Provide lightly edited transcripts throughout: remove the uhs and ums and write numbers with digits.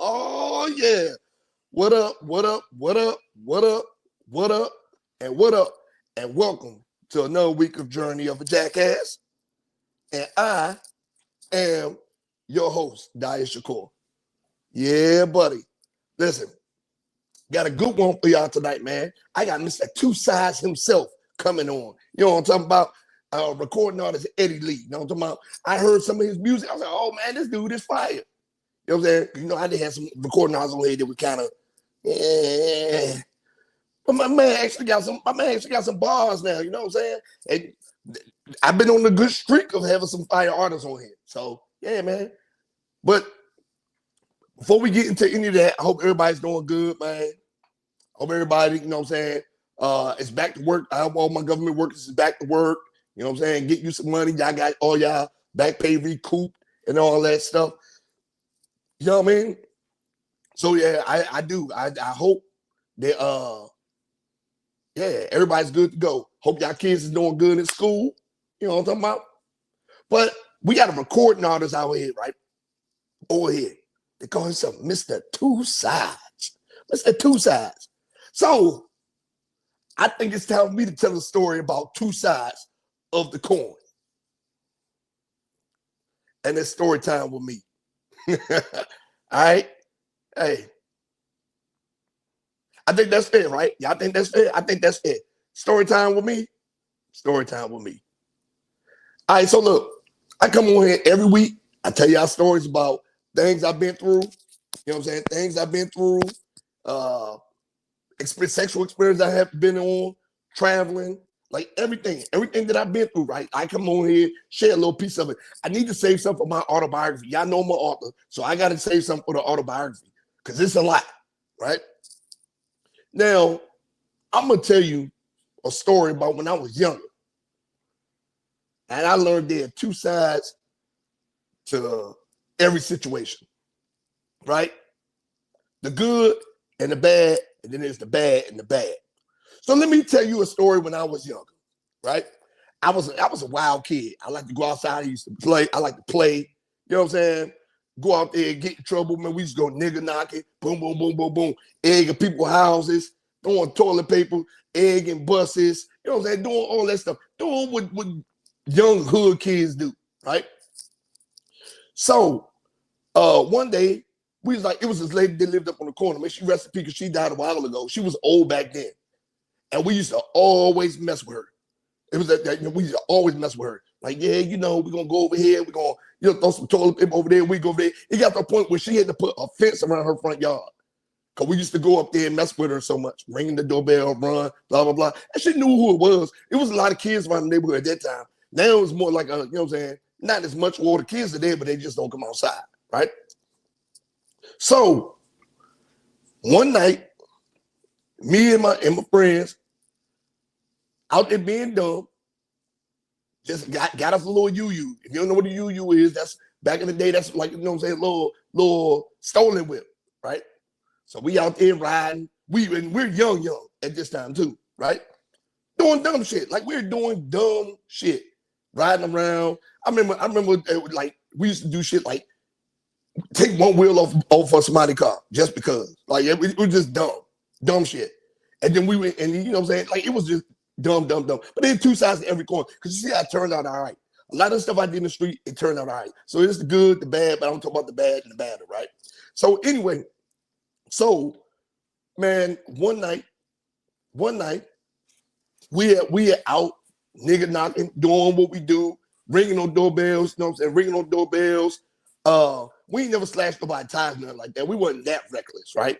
Oh yeah. What up? What up? What up? What up? What up? And what up? And welcome to another week of Journey of a Jackass. And I am your host, Dias Shakur. Yeah, buddy. Listen, got a good one for y'all tonight, man. I got Mr. Two Sides himself coming on. You know what I'm talking about? Recording artist Eddie Lee. You know what I'm talking about? I heard some of his music. I was like, oh man, this dude is fire. You know what I'm saying? You know, I did have some recording artists on here that was kind of, yeah. But my man actually got some bars now, you know what I'm saying? And I've been on a good streak of having some fire artists on here. So yeah, man. But before we get into any of that, I hope everybody's doing good, man. Hope everybody, you know what I'm saying, is back to work. I hope all my government workers is back to work. You know what I'm saying? Get you some money. Y'all got all y'all back pay recouped and all that stuff. You know what I mean? So yeah, I do. I hope that yeah, everybody's good to go. Hope y'all kids is doing good in school. You know what I'm talking about? But we got a recording artist out here, right? Over here. They call himself Mr. Two Sides. Mr. Two Sides. So I think it's time for me to tell a story about two sides of the coin. And it's story time with me. All right? Hey. I think that's fair, right? Y'all think that's fair? I think that's fair. Story time with me. Story time with me. All right, so look, I come on here every week. I tell y'all stories about things I've been through. You know what I'm saying? Things I've been through. Sexual experience I have been on. Traveling. Like everything that I've been through, right? I come on here, share a little piece of it. I need to save something for my autobiography. Y'all know I'm an author, so I got to save something for the autobiography because it's a lot, right? Now, I'm going to tell you a story about when I was younger. And I learned there are two sides to every situation, right? The good and the bad, and then there's the bad and the bad. So let me tell you a story when I was younger, right? I was a wild kid. I like to go outside. I used to play. I like to play. You know what I'm saying? Go out there, get in trouble. Man, we used to go nigga knocking. Boom, boom, boom, boom, boom. Egging people's houses. Throwing toilet paper. Egging buses. You know what I'm saying? Doing all that stuff. Doing what young hood kids do, right? So one day, we was like, it was this lady that lived up on the corner. Man, she rested because she died a while ago. She was old back then. And we used to always mess with her. It was that we used to always mess with her. Like, yeah, you know, we're going to go over here. We're going to throw some toilet paper over there. We go over there. It got to a point where she had to put a fence around her front yard. Because we used to go up there and mess with her so much. Ringing the doorbell, run, blah, blah, blah. And she knew who it was. It was a lot of kids around the neighborhood at that time. Now it was more like, you know what I'm saying? Not as much older kids are there, but they just don't come outside, right? So one night, me and my friends, out there being dumb, just got us a little UU. If you don't know what a UU is, that's back in the day, that's like, you know what I'm saying, little stolen whip, right? So we out there riding. We're young at this time too, right? Doing dumb shit. Like we're doing dumb shit. Riding around. I remember like we used to do shit like take one wheel off of somebody's car just because. Like it was just dumb shit. And then we went, and you know what I'm saying? Like it was just dumb. But there's two sides to every coin. Because you see how it turned out all right. A lot of stuff I did in the street, it turned out all right. So it's the good, the bad, but I don't talk about the bad and the bad, right? So anyway, man, one night, we are out, nigga knocking, doing what we do, ringing on doorbells, you know what I'm saying? Ringing on doorbells. We ain't never slashed nobody's tires, nothing like that. We wasn't that reckless, right?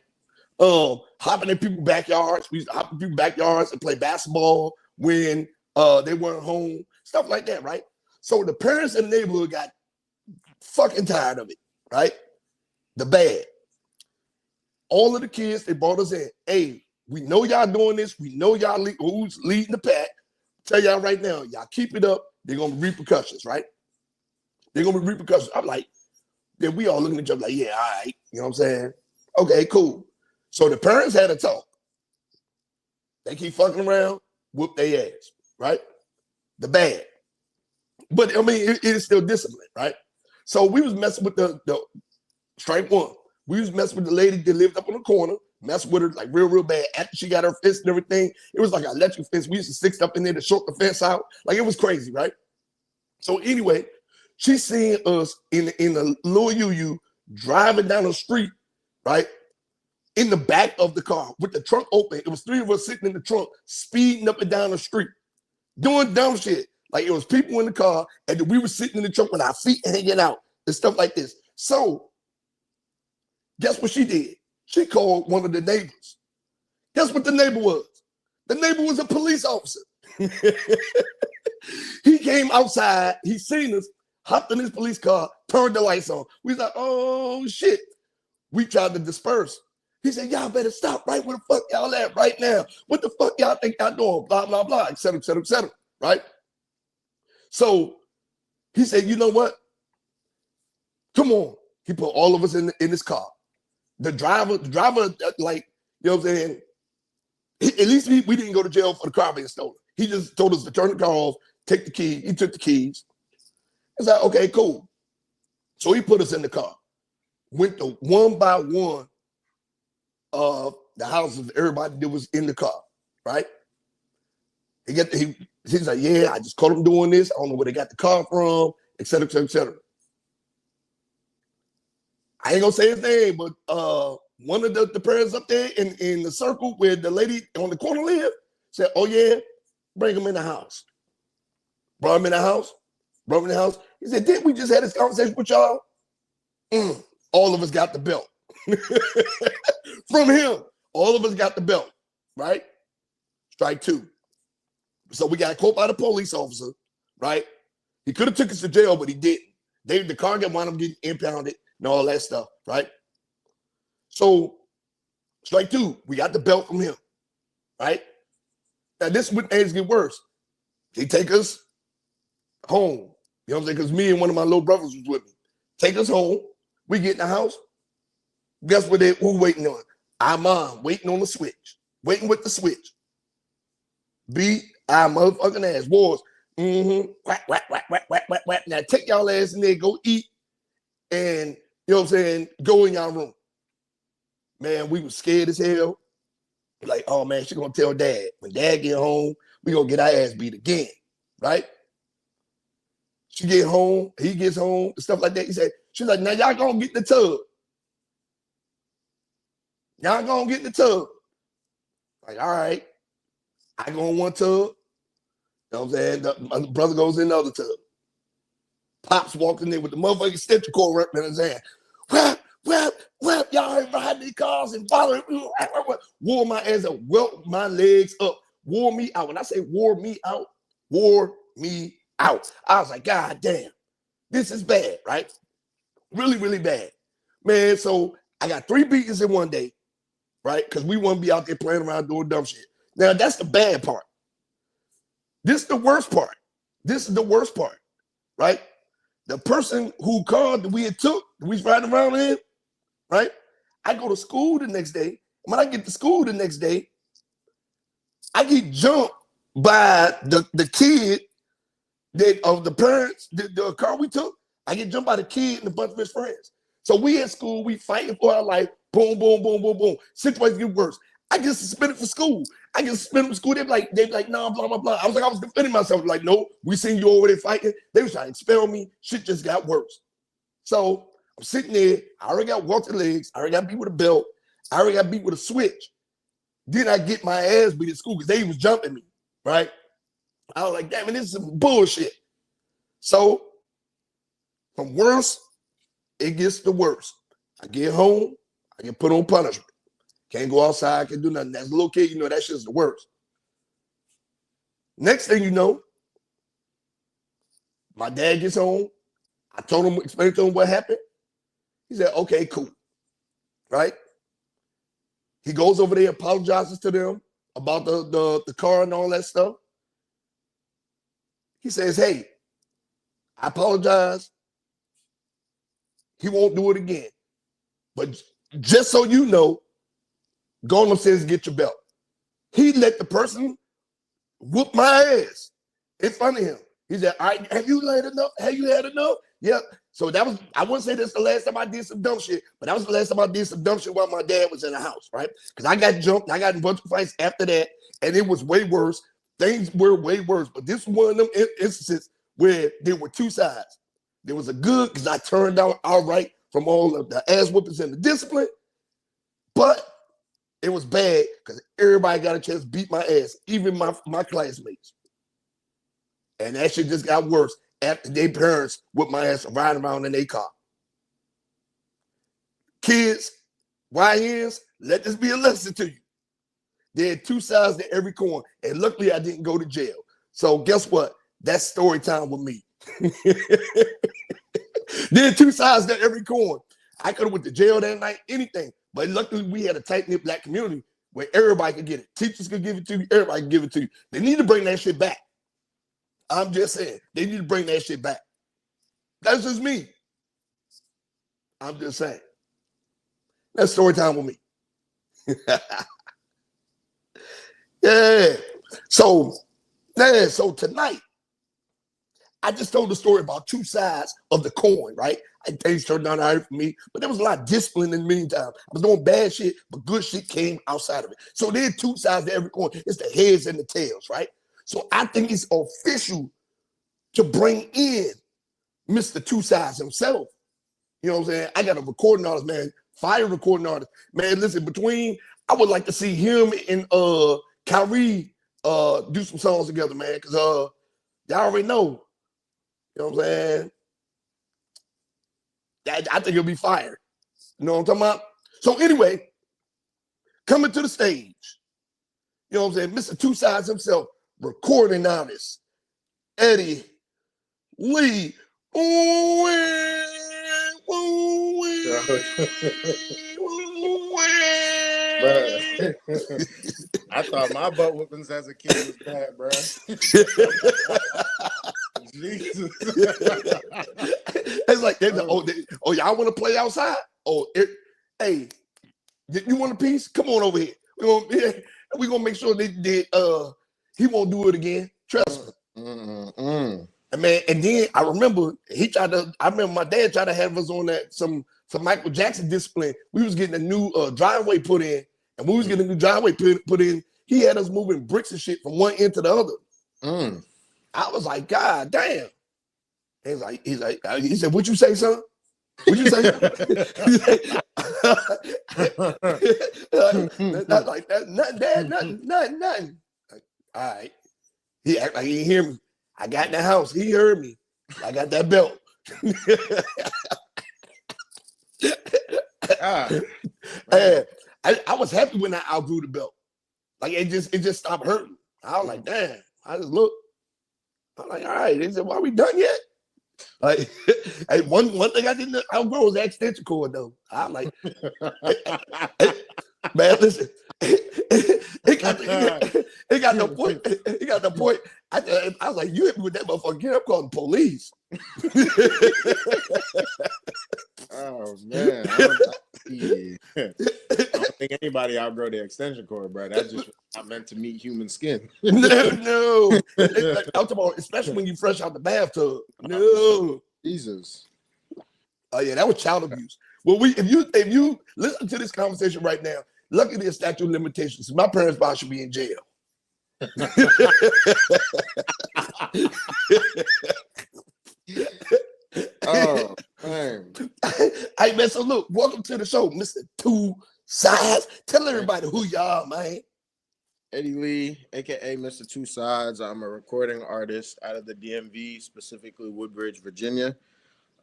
Hopping in people's backyards. We used to hop in people's backyards and play basketball when they weren't home, stuff like that, right? So the parents in the neighborhood got fucking tired of it, right? The bad. All of the kids, they brought us in. Hey, we know y'all doing this. We know y'all who's leading the pack. Tell y'all right now, y'all keep it up. They're gonna be repercussions, right? They're gonna be repercussions. I'm like, then we all looking at each other like, yeah, all right. You know what I'm saying? Okay, cool. So the parents had a talk. They keep fucking around, whoop their ass, right? The bad. But I mean, it is still discipline, right? So we was messing with the strike one. We was messing with the lady that lived up on the corner, messing with her like real bad. After she got her fence and everything, it was like an electric fence. We used to stick stuff in there to short the fence out. Like it was crazy, right? So anyway, she seen us in a little UU driving down the street, right? In the back of the car with the trunk open. It was 3 of us sitting in the trunk, speeding up and down the street, doing dumb shit. Like it was people in the car, and we were sitting in the trunk with our feet hanging out and stuff like this. So guess what she did? She called one of the neighbors. Guess what the neighbor was? The neighbor was a police officer. He came outside, he seen us, hopped in his police car, turned the lights on. We was like, oh shit. We tried to disperse. He said, y'all better stop right where the fuck y'all at right now. What the fuck y'all think y'all doing? Blah, blah, blah, et cetera, et cetera, et cetera, right? So he said, you know what? Come on. He put all of us in his car. The driver, like, you know what I'm saying? At least we didn't go to jail for the car being stolen. He just told us to turn the car off, take the key. He took the keys. It's like, okay, cool. So he put us in the car. Went to one by one of the houses of everybody that was in the car, right? He's like, yeah, I just caught him doing this. I don't know where they got the car from, et cetera, et cetera, et cetera. I ain't gonna say his name, but one of the parents up there in the circle where the lady on the corner lived said, oh yeah, bring him in the house. Brought him in the house. Brought him in the house. He said, didn't we just have this conversation with y'all? All of us got the belt. From him, all of us got the belt, right? Strike 2. So we got caught by the police officer, right? He could have took us to jail, but he didn't. The car got wound up getting impounded and all that stuff, right? So strike 2, we got the belt from him, right? Now this is when things get worse. He take us home. You know what I'm saying? Because me and one of my little brothers was with me. Take us home. We get in the house. Guess what who waiting on? Our mom waiting on the switch. Waiting with the switch. Beat our motherfucking ass. Wars. Whack, whack, whack, whack, whack, whack, whack. Now take y'all ass in there, go eat, and you know what I'm saying, go in y'all room. Man, we was scared as hell. Like, oh man, she gonna tell dad. When dad get home, we gonna get our ass beat again, right? She get home, he gets home, and stuff like that. He said, she's like, now y'all gonna get the tub. Y'all gonna get the tub. Like, all right. I go in one tub. You know what I'm saying? My brother goes in the other tub. Pops walked in there with the motherfucking extension cord wrapped in his hand. Whap, y'all ain't riding these cars and following. Wore my ass up, welt my legs up, wore me out. When I say wore me out, wore me out. I was like, God damn, this is bad, right? Really, really bad. Man, so I got 3 beatings in one day, right? Because we want to be out there playing around doing dumb shit. Now, that's the bad part. This is the worst part. This is the worst part, right? The person who called that we had took, we was riding around in, right? I go to school the next day. When I get to school the next day, I get jumped by the kid that of the parents, the car we took. I get jumped by the kid and a bunch of his friends. So we at school, we fighting for our life. Boom, boom, boom, boom, boom. Situations get worse. I get suspended for school. I get suspended from school. They be like, no, blah, blah, blah. I was like, I was defending myself. Like, no, we seen you over there fighting. They was trying to expel me. Shit just got worse. So I'm sitting there. I already got welted legs. I already got beat with a belt. I already got beat with a switch. Then I get my ass beat at school because they was jumping me, right? I was like, damn, man, this is some bullshit. So from worse, it gets the worst. I get home. I get put on punishment. Can't go outside, can't do nothing. As a little kid, you know, that shit's the worst. Next thing you know, my dad gets home. I told him, explained to him what happened. He said, okay, cool. Right? He goes over there, apologizes to them about the car and all that stuff. He says, hey, I apologize. He won't do it again. But just so you know, go on upstairs and get your belt. He let the person whoop my ass in front of him. He said, all right, have you had enough? Have you had enough? Yeah. So that was, I wouldn't say that's the last time I did some dumb shit, but that was the last time I did some dumb shit while my dad was in the house, right? Because I got jumped, I got in a bunch of fights after that, and it was way worse. Things were way worse, but this was one of them instances where there were two sides. There was a good, because I turned out all right from all of the ass whoopings and the discipline, but it was bad because everybody got a chance to beat my ass, even my classmates. And that shit just got worse after their parents with my ass riding around in their car. Kids, YNs, let this be a lesson to you. There are two sides to every coin. And luckily, I didn't go to jail. So guess what? That's story time with me. There are two sides to every coin. I could have went to jail that night, anything. But luckily, we had a tight-knit black community where everybody could get it. Teachers could give it to you. Everybody could give it to you. They need to bring that shit back. I'm just saying, they need to bring that shit back. That's just me. I'm just saying. That's story time with me. Yeah. So tonight, I just told the story about two sides of the coin, right? And things turned out all right for me, but there was a lot of discipline in the meantime. I was doing bad shit, but good shit came outside of it. So there are two sides to every coin. It's the heads and the tails, right? So I think it's official to bring in Mr. Two Sides himself. You know what I'm saying? I got a recording artist, man. Fire recording artist. Man, listen, I would like to see him and Kyrie do some songs together, man, because y'all already know. You know what I'm saying? I think it'll be fire. You know what I'm talking about? So anyway, coming to the stage, you know what I'm saying? Mr. Two Sides himself, recording artist, Eddie Lee. I thought my butt whoopings as a kid was bad, bro. Jesus. It's like, y'all want to play outside? Hey, you want a piece? Come on over here. We're gonna make sure he won't do it again. Trust me. And man, and then I remember my dad tried to have us on that some Michael Jackson discipline. We was getting a new driveway put in, and we was getting a new driveway put in. He had us moving bricks and shit from one end to the other. I was like, God damn. He said, "What you say, son? What you say?" Not like that. Nothing, Dad. Nothing. Like, all right. He act like he didn't hear me. I got in the house. He heard me. I got that belt. I was happy when I outgrew the belt. Like it just stopped hurting. I was like, damn. I just looked. I'm like, all right. They said, "Well, are we done yet?" Like, hey, one thing I didn't outgrow was the extension cord though. I'm like, man, listen. It got the point. It got the point. I was like, you hit me with that motherfucker. Get up, call the police. Oh man, I don't think anybody outgrow the extension cord, bro. That's just not meant to meet human skin. No. I'm talking about, especially when you fresh out the bathtub. No, Jesus. Oh yeah, that was child abuse. Well, if you listen to this conversation right now, luckily there's statute of limitations. My parents probably should be in jail. Oh man. Hey man, so look, welcome to the show, Mr. Two Sides. Tell everybody who you are, man. Eddie Lee, aka Mr. Two Sides. I'm a recording artist out of the DMV, specifically Woodbridge, Virginia.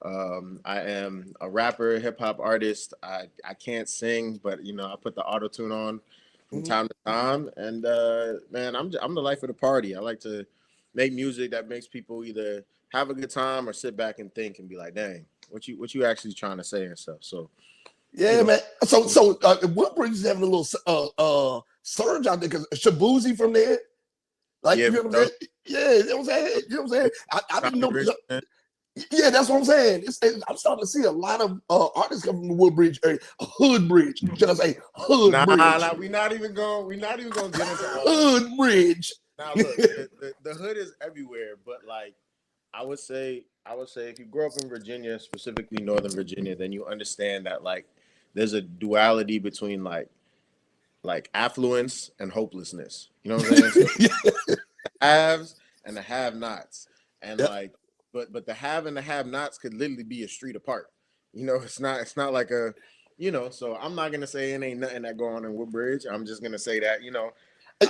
I am a rapper, hip hop artist. I can't sing, but I put the auto tune on from time to time. And man, I'm the life of the party. I like to make music that makes people either have a good time or sit back and think and be like, dang, what you actually trying to say and stuff. So yeah, man. So Woodbridge is having a little surge out there because Shabuzi from there. Like, yeah, you know what I'm saying? Yeah, you know what I'm saying? You know what I'm saying? I didn't know. Yeah, that's what I'm saying. I'm starting to see a lot of artists come from the Woodbridge area, Hoodbridge. Should I say Hoodbridge? Nah, we're not even gonna get into Hoodbridge. Now look, the hood is everywhere, but like I would say I would say if you grow up in Virginia, specifically Northern Virginia, then you understand that like there's a duality between like affluence and hopelessness. You know what I'm saying? So the haves and the have-nots, and Yep. like, but the have and the have-nots could literally be a street apart. You know, it's not like a, you know. So I'm not gonna say it ain't nothing that go on in Woodbridge. I'm just gonna say that, you know.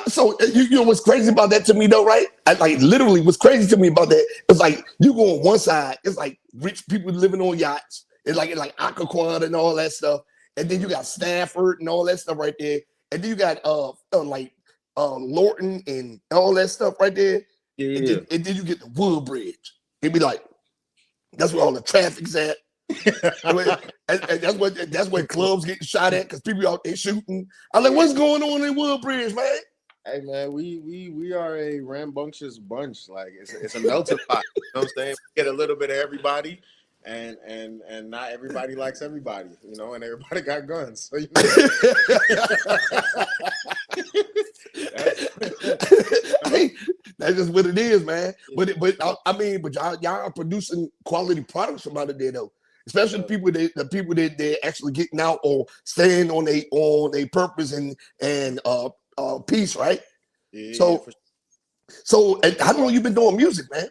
So you know what's crazy about that to me though, right? Like literally, what's crazy to me about that is like you go on one side, it's like rich people living on yachts, it's like Occoquan and all that stuff, and then you got Stafford and all that stuff right there, and then you got like Lorton and all that stuff right there, Yeah, and yeah. then you get the Woodbridge. It'd be like that's where all the traffic's at. And that's where clubs getting shot at because people out there shooting. I'm like, what's going on in Woodbridge, man? Hey man, we are a rambunctious bunch. Like it's a melting pot. You know what I'm saying? We get a little bit of everybody, and not everybody likes everybody. You know, and everybody got guns. So you know, Hey, that's just what it is, man. But y'all are producing quality products from out of there though. Especially the people that they're actually getting out or staying on a purpose and peace, right? yeah. So and how long you been doing music, man?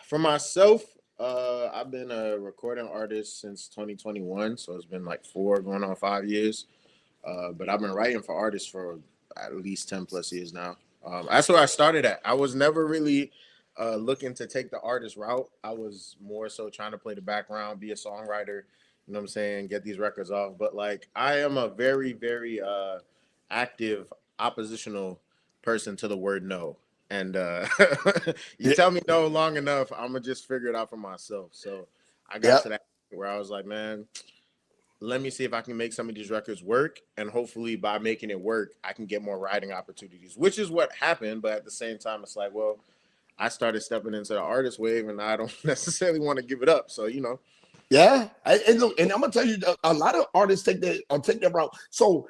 For myself, I've been a recording artist since 2021, so it's been like 4 going on 5 years. But I've been writing for artists for at least 10 plus years now. That's where I started at. I was never really looking to take the artist route. I was more so trying to play the background, be a songwriter, you know what I'm saying, get these records off. But like, I am a very, very active oppositional person to the word no. And you Yeah, tell me no long enough, I'm gonna just figure it out for myself. So I got yeah, to that point where I was like, man, let me see if I can make some of these records work. And hopefully by making it work, I can get more writing opportunities, which is what happened. But at the same time, it's like, well, I started stepping into the artist wave and I don't necessarily want to give it up. So, you know. yeah. And look, and I'm gonna tell you, a lot of artists take that route. So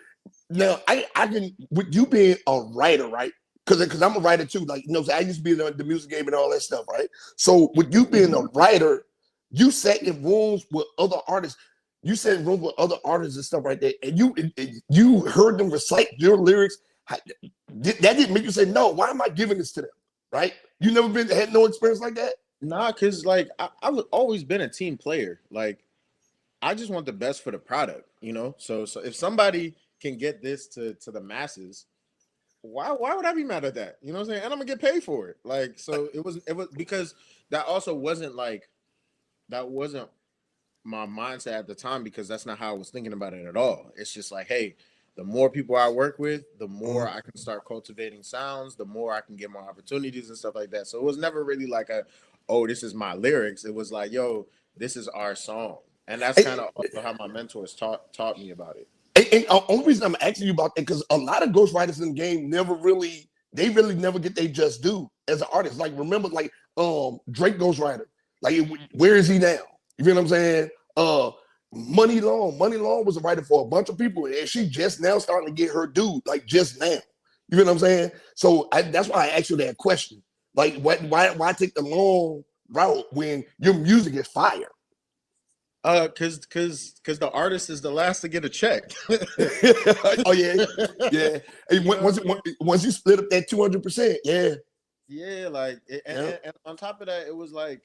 now I can with you being a writer, right? Because I'm a writer too. Like I used to be in the music game and all that stuff, right? So with you being a writer, you sat in rooms with other artists. You sat in rooms with other artists and stuff right there, and you heard them recite your lyrics. That didn't make you say no. Why am I giving this to them? Right? You never had no experience like that. Nah, because like I've always been a team player. Like I just want the best for the product, you know? So if somebody can get this to the masses, why would I be mad at that? You know what I'm saying? And I'm gonna get paid for it. Like so it was because that also wasn't like that wasn't my mindset at the time because that's not how I was thinking about it at all. It's just like, hey, the more people I work with, the more I can start cultivating sounds, the more I can get more opportunities and stuff like that. So it was never really like oh, this is my lyrics. It was like, yo, this is our song. And that's kind of also how my mentors taught me about it. And only reason I'm asking you about that because a lot of ghostwriters in the game they really never get their just due as an artist. Like remember, like Drake ghostwriter, like where is he now? You feel what I'm saying? Money Long was a writer for a bunch of people, and she just now starting to get her due, like just now. You feel what I'm saying? So that's why I asked you that question. Like, why take the long route when your music is fire? Cause the artist is the last to get a check. Oh yeah, yeah. Hey, You know what I mean? once you split up that 200%, yeah, Yeah, like, yeah, and on top of that, it was like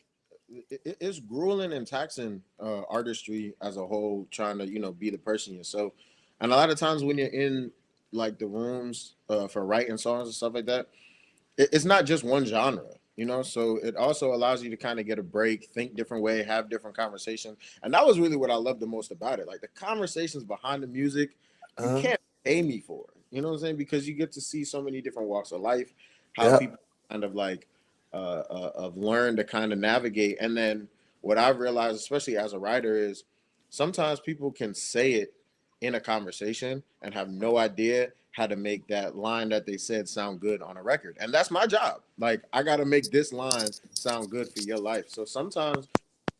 it's grueling and taxing artistry as a whole, trying to be the person yourself. And a lot of times when you're in like the rooms for writing songs and stuff like that, it's not just one genre, so it also allows you to kind of get a break, think different way, have different conversations. And that was really what I loved the most about it, like the conversations behind the music. You uh, can't pay me for it, you know what I'm saying, because you get to see so many different walks of life, how yeah, people kind of like have learned to kind of navigate. And then what I've realized, especially as a writer, is sometimes people can say it in a conversation and have no idea how to make that line that they said sound good on a record. And that's my job. Like, I got to make this line sound good for your life. So sometimes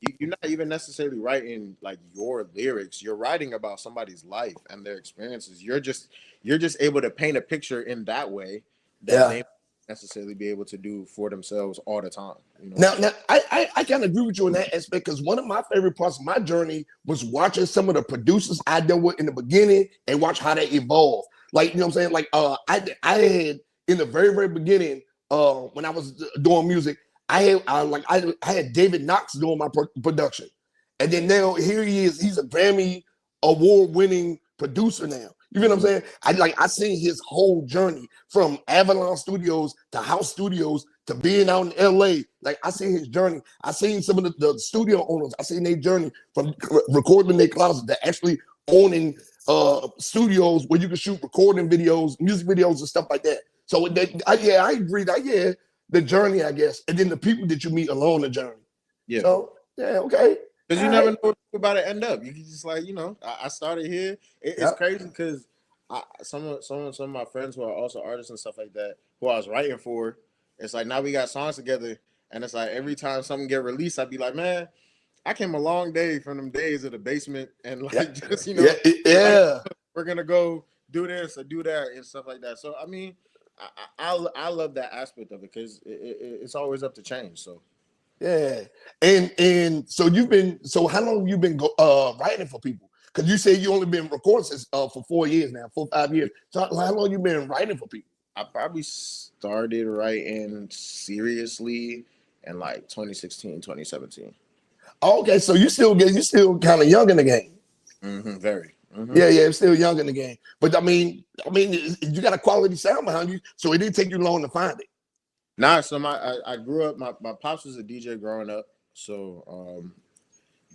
you're not even necessarily writing like your lyrics. You're writing about somebody's life and their experiences. You're just able to paint a picture in that way that yeah. they necessarily be able to do for themselves all the time. You know. Now I kind of agree with you in that aspect because one of my favorite parts of my journey was watching some of the producers I dealt with in the beginning and watch how they evolve. Like, you know what I'm saying? Like, I had in the very beginning, when I was doing music, I had David Knox doing my production, and then now here he is. He's a Grammy award-winning producer now. You know what I'm saying? I seen his whole journey from Avalon Studios to House Studios to being out in LA. Like, I seen his journey. I seen some of the studio owners. I seen their journey from recording in their closet to actually owning studios where you can shoot recording videos, music videos, and stuff like that. So I agree. The journey, I guess, and then the people that you meet along the journey. Yeah. So yeah, okay. Because you never know where you're about to end up. You can just like, I started here. It's crazy because some of my friends who are also artists and stuff like that, who I was writing for, it's like now we got songs together, and it's like every time something get released, I'd be like, man, I came a long day from them days of the basement, and like just like, we're gonna go do this or do that and stuff like that. So I mean, I love that aspect of it because it's always up to change. So. Yeah, and so how long have you been writing for people? Because you say you only been recording since for 4 years now, 5 years. So how long you been writing for people? I probably started writing seriously in like 2016, 2017. Okay, so you still kind of young in the game. Very. Yeah, I'm still young in the game. But I mean, you got a quality sound behind you, so it didn't take you long to find it. Nah, so I grew up. My pops was a DJ growing up, so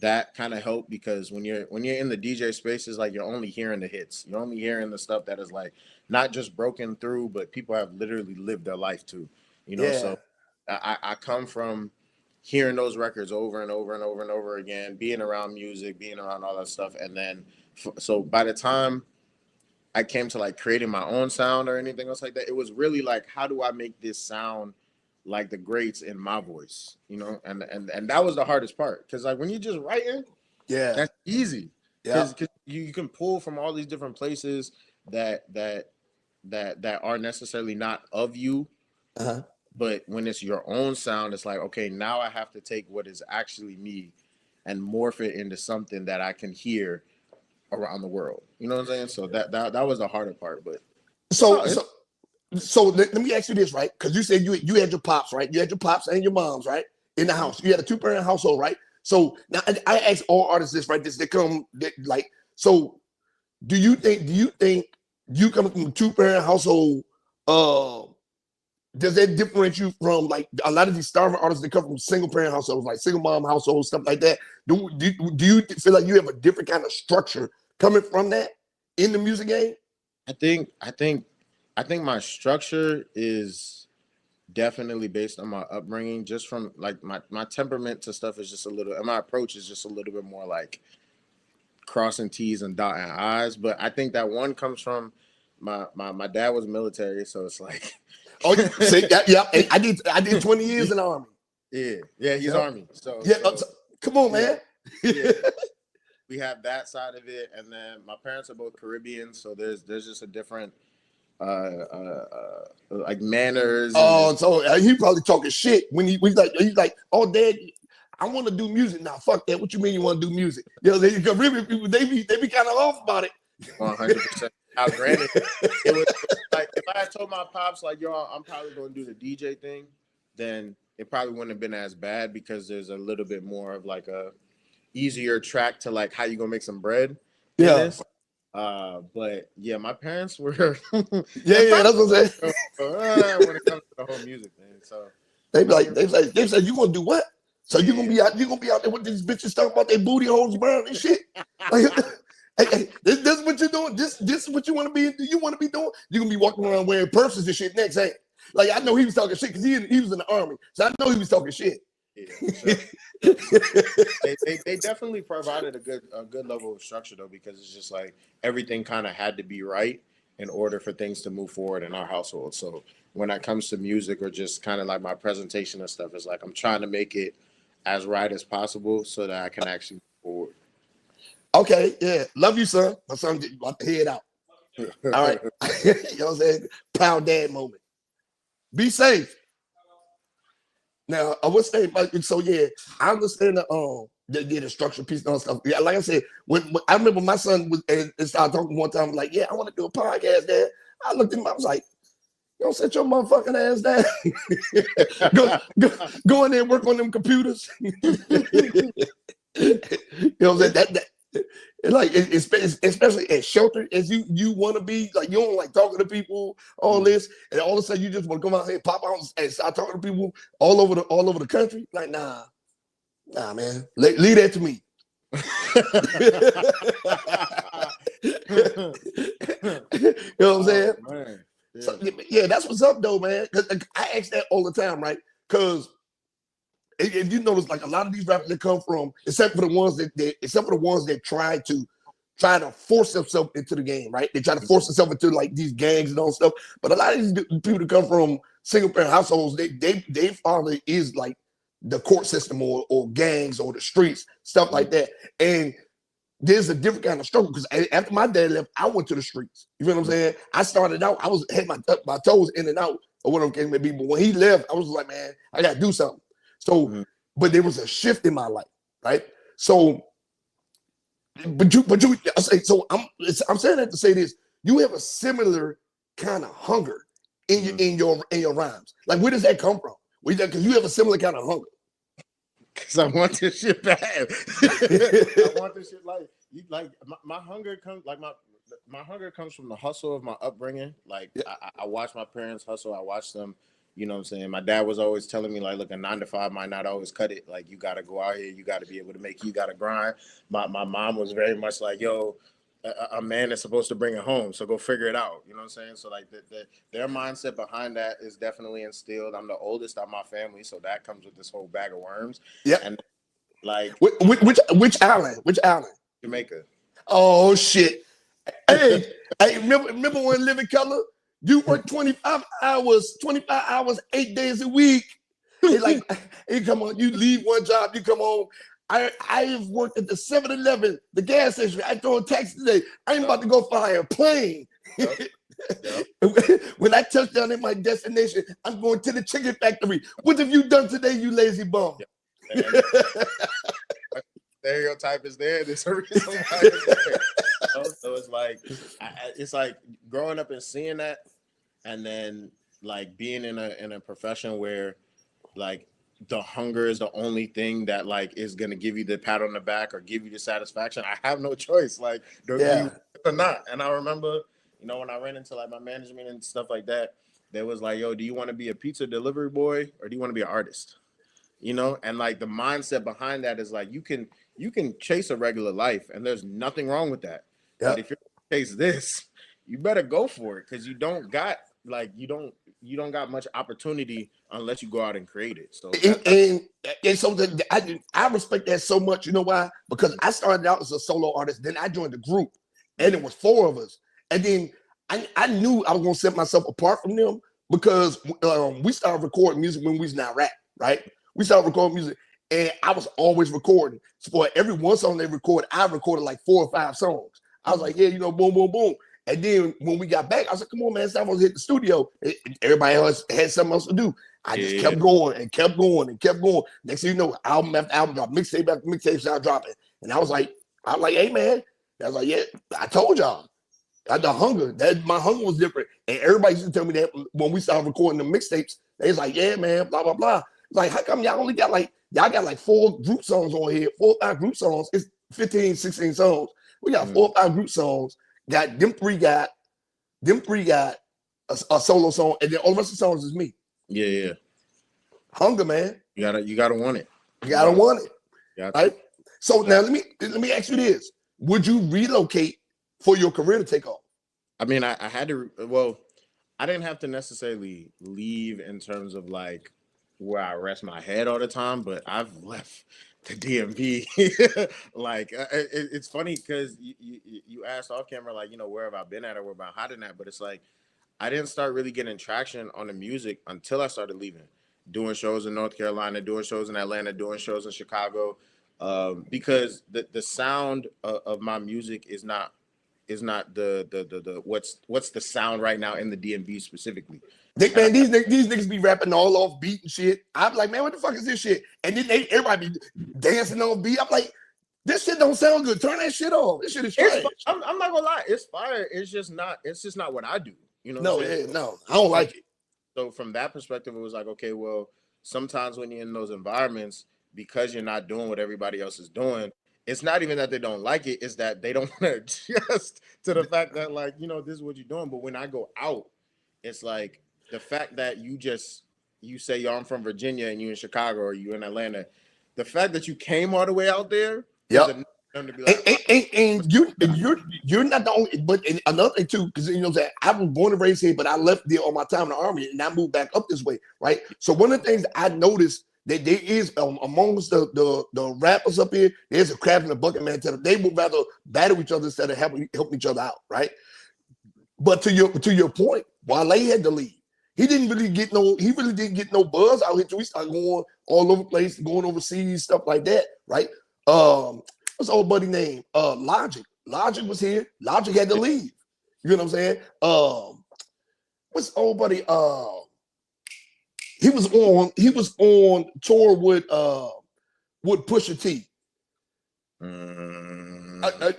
that kind of helped because when you're in the DJ space, it's like you're only hearing the hits. You're only hearing the stuff that is like not just broken through, but people have literally lived their life to. So I come from hearing those records over and over and over and over again, being around music, being around all that stuff, and then so by the time I came to like creating my own sound or anything else like that, it was really like, how do I make this sound like the greats in my voice, and that was the hardest part. Cause like when you're just writing, that's easy. Cause you can pull from all these different places that are necessarily not of you. But when it's your own sound, it's like, okay, now I have to take what is actually me and morph it into something that I can hear around the world. You know what I'm saying? So that was the harder part, but so let me ask you this, right? Because you said you had your pops, right? You had your pops and your moms, right? In the house. You had a 2-parent household, right? So now I ask all artists this, right? So do you think you coming from a 2-parent household, does that differentiate you from like a lot of these starving artists that come from single parent households, like single mom households, stuff like that? Do you feel like you have a different kind of structure coming from that in the music game? I think my structure is definitely based on my upbringing, just from like my temperament to stuff is just a little, and my approach is just a little bit more like crossing T's and dotting I's. But I think that one comes from my dad was military, so it's like, I did 20 years in the Army. Yeah, he's Army. So come on, man. We have that side of it, and then my parents are both Caribbean, so there's just a different like manners. So he probably talking shit when he's like, oh, Dad, I want to do music now. Fuck that. What you mean you want to do music? They be kind of off about it. 100%. Now, granted, it was like if I had told my pops like, yo, I'm probably going to do the DJ thing, then it probably wouldn't have been as bad because there's a little bit more of like a easier track to like how you gonna make some bread. But yeah, my parents were that's what I'm saying. When it comes to the whole music thing, so they say you gonna do what? So you gonna be out there with these bitches talking about their booty holes burn and shit. Like, hey, this is what you're doing. This is what you want to be. You want to be doing. You're gonna be walking around wearing purses and shit next. Hey, like I know he was talking shit because he was in the Army, so I know he was talking shit. Sure. they definitely provided a good level of structure though, because it's just like everything kind of had to be right in order for things to move forward in our household. So when it comes to music or just kind of like my presentation and stuff, it's like I'm trying to make it as right as possible so that I can actually move forward. Okay, yeah. Love you, son. My son about to head out. All right. You know what I'm saying? Proud dad moment. Be safe. Now, I would say, so yeah, I understand the structure piece and all stuff. Yeah, like I said, when I remember my son was and started talking one time, like, yeah, I want to do a podcast, Dad. I looked at him, I was like, don't sit your motherfucking ass down. go in there and work on them computers. You know what I'm saying? Especially as sheltered as you want to be, like you don't like talking to people, all this, and all of a sudden you just want to come out here, pop out, and start talking to people all over the country. Like, nah, man, leave that to me. You know what I'm saying? Man. Yeah. So, yeah, that's what's up though, man. Because I ask that all the time, right? Because if you notice, like a lot of these rappers that come from, except for the ones that try to force themselves into the game, right? They try to force themselves into like these gangs and all stuff. But a lot of these people that come from single parent households, they father is like the court system or gangs or the streets, stuff like that. And there's a different kind of struggle because after my dad left, I went to the streets. You feel what I'm saying? I started out, had my toes in and out or whatever case may be. But when he left, I was like, man, I gotta do something. So, but there was a shift in my life, right? So, but you, I say, so I'm saying that to say this: you have a similar kind of hunger in your rhymes. Like, where does that come from? Because you have a similar kind of hunger. Because I want this shit bad. I want this shit like my hunger comes like my hunger comes from the hustle of my upbringing. Like I watched my parents hustle. I watched them. You know what I'm saying? My dad was always telling me, like, look, a 9 to 5 might not always cut it. Like, you got to go out here. You got to be able to make, you got to grind. My mom was very much like, yo, a man is supposed to bring it home. So go figure it out. You know what I'm saying? So, like, their mindset behind that is definitely instilled. I'm the oldest of my family. So that comes with this whole bag of worms. Yeah. And, like. Which island? Which island? Jamaica. Oh, shit. Hey, remember when Living Color? You work 25 hours, 8 days a week. They like, hey, come on, you leave one job, you come home. I have worked at the 7-Eleven, the gas station. I throw a taxi today. I ain't about to go fly a plane. Yep. When I touch down at my destination, I'm going to the chicken factory. What have you done today, you lazy bum? Yep. Stereotype is there. There's a reason why it's there. So it's like growing up and seeing that, and then like being in a profession where like the hunger is the only thing that like is gonna give you the pat on the back or give you the satisfaction. I have no choice, like do you or not. And I remember, you know, when I ran into like my management and stuff like that, they was like, yo, do you want to be a pizza delivery boy or do you want to be an artist? You know, and like the mindset behind that is like you can chase a regular life and there's nothing wrong with that. Yep. But if you're gonna chase this, you better go for it because you don't got got much opportunity unless you go out and create it. So and so I respect that so much. You know why? Because I started out as a solo artist, then I joined the group, and it was 4 of us, and then I knew I was gonna set myself apart from them because we started recording music when we was not rap, right? We started recording music, and I was always recording. So for every one song they recorded, I recorded like 4 or 5 songs. I was like, yeah, you know, boom, boom, boom. And then when we got back, I was like, come on, man, it's time to hit the studio. Everybody else had something else to do. I just kept going and kept going and kept going. Next thing you know, album after album drop, mixtape after mixtape started dropping. And I was like, hey, man. I was like, yeah, I told y'all. I had the hunger. My hunger was different. And everybody used to tell me that when we started recording the mixtapes, they was like, yeah, man, blah, blah, blah. Like, how come y'all only got y'all got like 4 group songs on here, 4 or 5 group songs. It's 15, 16 songs. We got 4 or 5 group songs. Got them three got a solo song, and then all the rest of the songs is me. Yeah. Hunger, man. You gotta want it. You gotta want it. Right? So now let me ask you this. Would you relocate for your career to take off? I mean, I had to, well, I didn't have to necessarily leave in terms of like where I rest my head all the time, but I've left the DMV. Like it's funny because you asked off camera, like, you know, where have I been at or where have I hiding at? But it's like I didn't start really getting traction on the music until I started leaving, doing shows in North Carolina, doing shows in Atlanta, doing shows in Chicago, because the sound of my music is not the what's the sound right now in the DMV specifically. Man, these niggas be rapping all off beat and shit. I'm like, man, what the fuck is this shit? And then everybody be dancing on beat. I'm like, this shit don't sound good. Turn that shit off. This shit is trash. I'm not gonna lie, it's fire. It's just not what I do. You know what I'm saying? No, I don't like it. So from that perspective, it was like, okay, well, sometimes when you're in those environments, because you're not doing what everybody else is doing, it's not even that they don't like it, it's that they don't want to adjust to the fact that, like, you know, this is what you're doing. But when I go out, it's like the fact that you say, yo, I'm from Virginia and you in Chicago or you in Atlanta, the fact that you came all the way out there, yep. To be like, and you're not the only, but another thing too, because you know that I was born and raised here, but I left there on my time in the army and I moved back up this way, right? So one of the things I noticed that there is amongst the rappers up here, there's a crab in the bucket mentality. They would rather battle each other instead of helping each other out, right? But to your point, Wale had to leave. He really didn't get no buzz out here till we started going all over the place, going overseas, stuff like that, right? What's old buddy name? Logic. Logic was here. Logic had to leave. You know what I'm saying? What's old buddy? He was on tour with Pusha T. I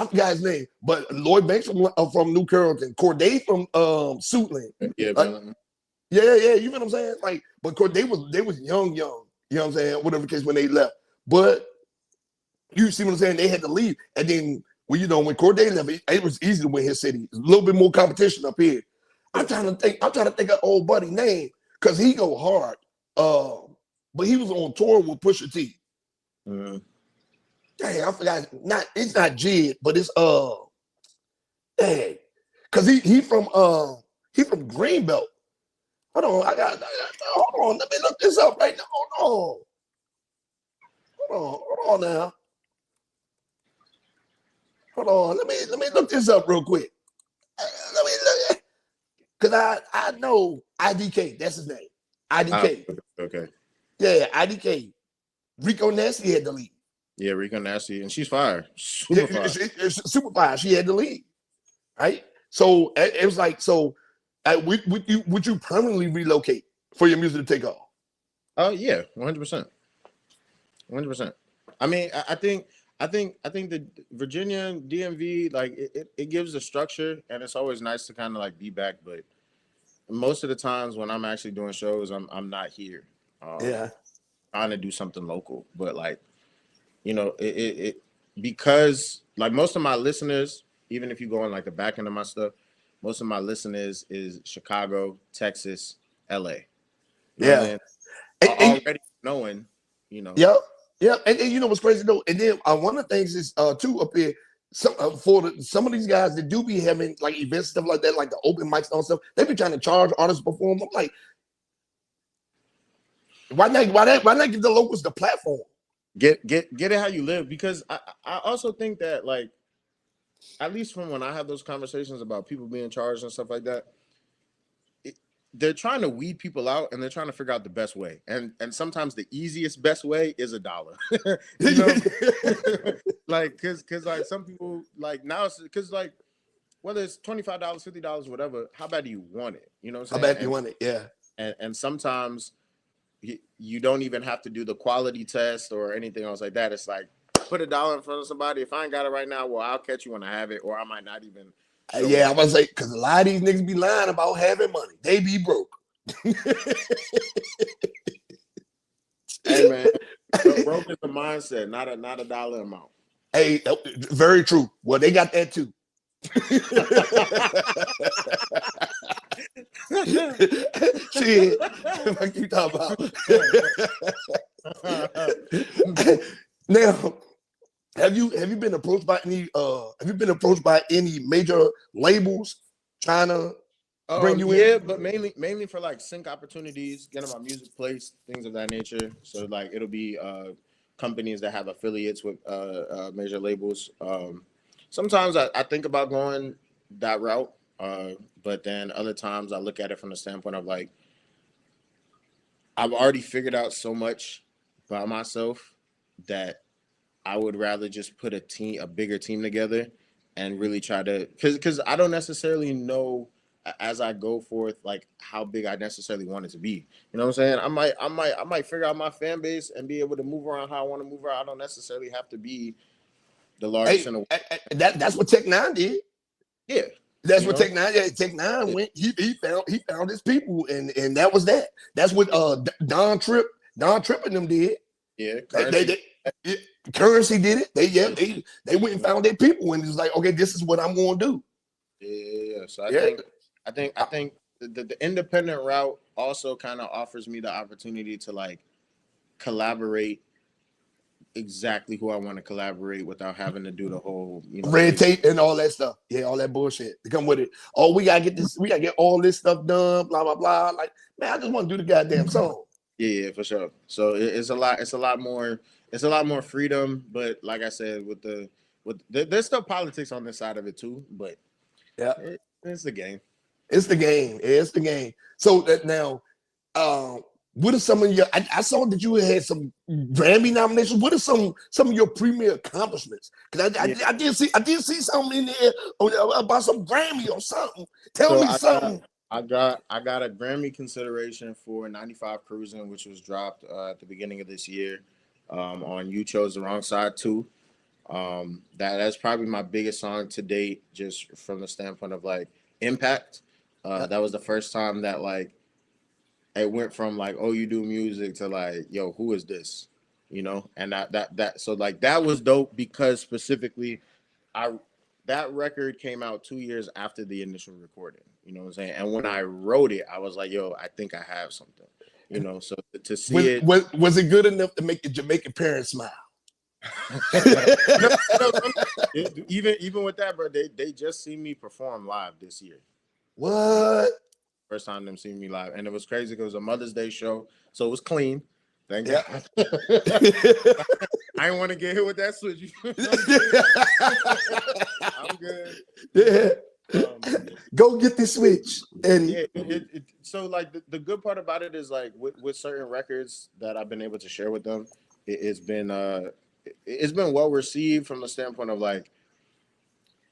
forgot his name, but Lloyd Banks from New Carrollton, Corday from Suitland. Yeah, yeah. You know what I'm saying? Like, but they was young. You know what I'm saying? Whatever case when they left, but you see what I'm saying? They had to leave, and then when Corday left, it was easy to win his city. A little bit more competition up here. I'm trying to think of old buddy name because he go hard. But he was on tour with Pusha T. Mm-hmm. Dang, I forgot. It's not Jid, but it's dang, because he from Greenbelt. Hold on. Let me look this up right now. Hold on now. Hold on. Let me look this up real quick. Let me look, because I know IDK. That's his name. IDK. Okay. Yeah, IDK. Rico Nasty had to leave. Yeah, Rico Nasty, and she's fire. Super fire. Super fire. She had to leave. Right. So it was like, would you permanently relocate for your music to take off? Oh yeah, 100%. 100%. I mean, I think the Virginia DMV, like it gives a structure, and it's always nice to kind of like be back. But most of the times when I'm actually doing shows, I'm not here. Trying to do something local, but like, you know, it because like most of my listeners, even if you go on like the back end of my stuff, most of my listeners is Chicago, Texas, LA. Yeah. Already knowing, you know. Yeah. And you know what's crazy though? And then one of the things is too up here, some of these guys that do be having like events, stuff like that, like the open mics and all stuff, they be trying to charge artists to perform. I'm like, why not give the locals the platform? Get it how you live, because I also think that, like, at least from when I have those conversations about people being charged and stuff like that, they're trying to weed people out and they're trying to figure out the best way. And sometimes the easiest best way is $1. You know, like because like some people like now it's because like whether it's $25, $50, whatever. How bad do you want it? You know what I'm saying? How bad do you want it? Yeah. And sometimes you don't even have to do the quality test or anything else like that. It's like put $1 in front of somebody. If I ain't got it right now, well, I'll catch you when I have it, or I might not even. Yeah, I'm gonna say because a lot of these niggas be lying about having money. They be broke. Hey man, broke is a mindset, not a dollar amount. Hey, very true. Well, they got that too. Shit, what you talking about? Now, have you been approached by any major labels trying to bring you in? Yeah, but mainly for like sync opportunities, getting my music placed, things of that nature. So like it'll be companies that have affiliates with major labels. Sometimes I think about going that route, but then other times I look at it from the standpoint of like I've already figured out so much by myself that I would rather just put a bigger team together and really try to, because I don't necessarily know as I go forth like how big I necessarily want it to be. You know what I'm saying? I might figure out my fan base and be able to move around how I want to move around. I don't necessarily have to be the largest in the world. That's what Tech Nine did. Yeah. That's what Tech Nine. Yeah, Tech Nine went. He found his people, and that was that. That's what Don Tripp and them did. Yeah, Currency did it. They went and found their people, and it's like, okay, this is what I'm going to do. Yeah. So I think the independent route also kind of offers me the opportunity to like collaborate exactly who I want to collaborate without having to do the whole, red tape and all that stuff. Yeah, all that bullshit to come with it. Oh, we gotta get this. We gotta get all this stuff done. Blah blah blah. Like, man, I just want to do the goddamn song. Yeah, for sure. So it's a lot. It's a lot more freedom. But like I said, there's still politics on this side of it too. But yeah, it's the game. It's the game. It's the game. So that now, what are some of your? I saw that you had some Grammy nominations. What are some of your premier accomplishments? Because I did see something in there about some Grammy or something. Tell me something. I got a Grammy consideration for 95 Cruising, which was dropped at the beginning of this year on You Chose the Wrong Side too. That's probably my biggest song to date, just from the standpoint of like impact. That was the first time that like it went from like, oh, you do music to like, yo, who is this? And that so like that was dope because specifically that record came out 2 years after the initial recording. You know what I'm saying? And when I wrote it, I was like, yo, I think I have something. So to see was it good enough to make the Jamaican parents smile? Even with that, bro, they just seen me perform live this year. What? First time them seeing me live, and it was crazy because it was a Mother's Day show, so it was clean. Thank you. I didn't want to get hit with that switch. I'm good. Yeah. Go get the switch. And yeah, so like the good part about it is like with certain records that I've been able to share with them, it's been well received from the standpoint of like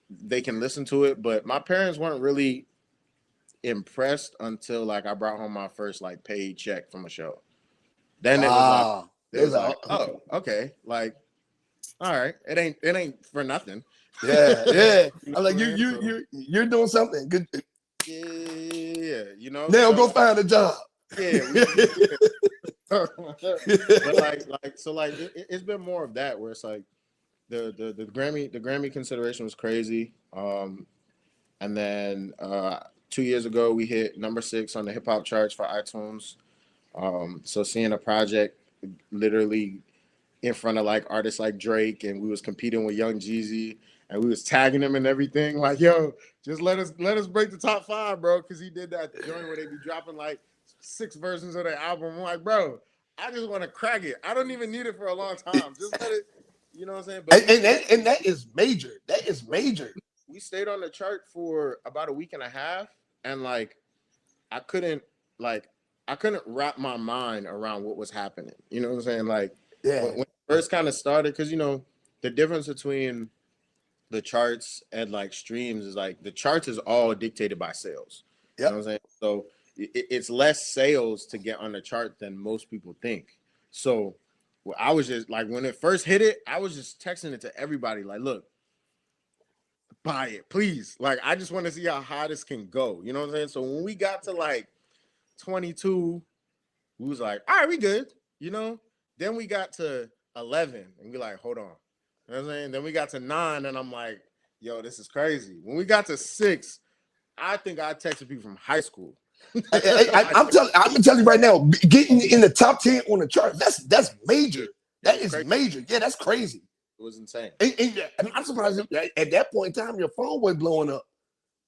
they can listen to it, but my parents weren't really impressed until like I brought home my first like paid check from a show. Then it was like, oh, okay, like, all right, it ain't for nothing. Yeah. I'm like, you're doing something good. Yeah, Now go find a job. Yeah. But it's been more of that where it's like the Grammy consideration was crazy. And then 2 years ago we hit number 6 on the hip hop charts for iTunes. So seeing a project literally in front of like artists like Drake, and we was competing with Young Jeezy, and we was tagging him and everything. Like, yo, just let us break the top 5, bro, because he did that joint where they be dropping like 6 versions of the album. I'm like, bro, I just want to crack it. I don't even need it for a long time. Just let it. You know what I'm saying? But and that is major. That is major. We stayed on the chart for about a week and a half, and like I couldn't wrap my mind around what was happening. You know what I'm saying? Like, when it first kind of started, because the difference between the charts and like streams is like the charts is all dictated by sales. You know what I'm saying? So it's less sales to get on the chart than most people think. So I was just like, when it first hit it, I was just texting it to everybody like, look, buy it, please. Like, I just want to see how high this can go. You know what I'm saying? So when we got to like 22, we was like, all right, we good. Then we got to 11 and we like, hold on. You know what I'm saying? Then we got to 9 and I'm like, yo, this is crazy. When we got to 6, I think I texted people from high school. I'm telling you right now, getting in the top 10 on the chart, that's major. That is major. Yeah, that's crazy. It was insane. And I'm surprised at that point in time your phone was blowing up.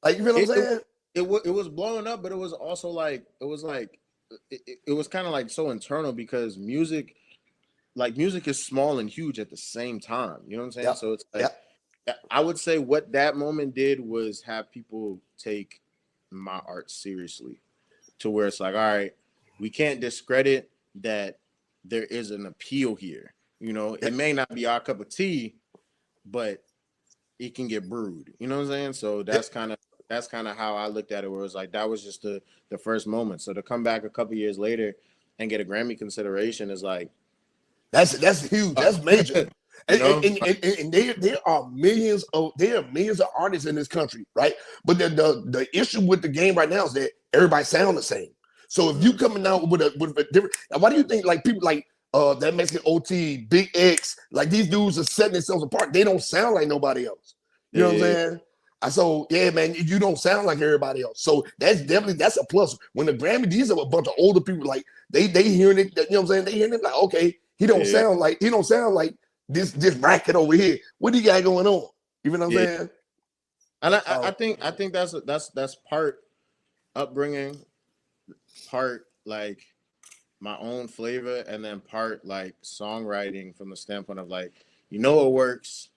Like, you feel what I'm saying? It was blowing up, but it was also like it was kind of like so internal because music is small and huge at the same time. You know what I'm saying? So it's like I would say what that moment did was have people take my art seriously, to where it's like, all right, we can't discredit that there is an appeal here. It may not be our cup of tea, but it can get brewed. You know what I'm saying? So that's kind of how I looked at it. Where it was like that was just the first moment. So to come back a couple years later and get a Grammy consideration is like that's huge. That's major. you know. And there are millions of artists in this country, right? But the issue with the game right now is that everybody sound the same. So if you coming out with a different, why do you think like people like that Mexican OT, Big X, like these dudes are setting themselves apart? They don't sound like nobody else. You know what I'm saying? So yeah, man, you don't sound like everybody else. So that's a plus. When the Grammy, these are a bunch of older people, like they hearing it, you know what I'm saying? They hearing it like, okay, he don't sound like this racket over here. What do you got going on? You know what I'm saying? And I think that's part upbringing, part like my own flavor, and then part like songwriting from the standpoint of like, you know, it works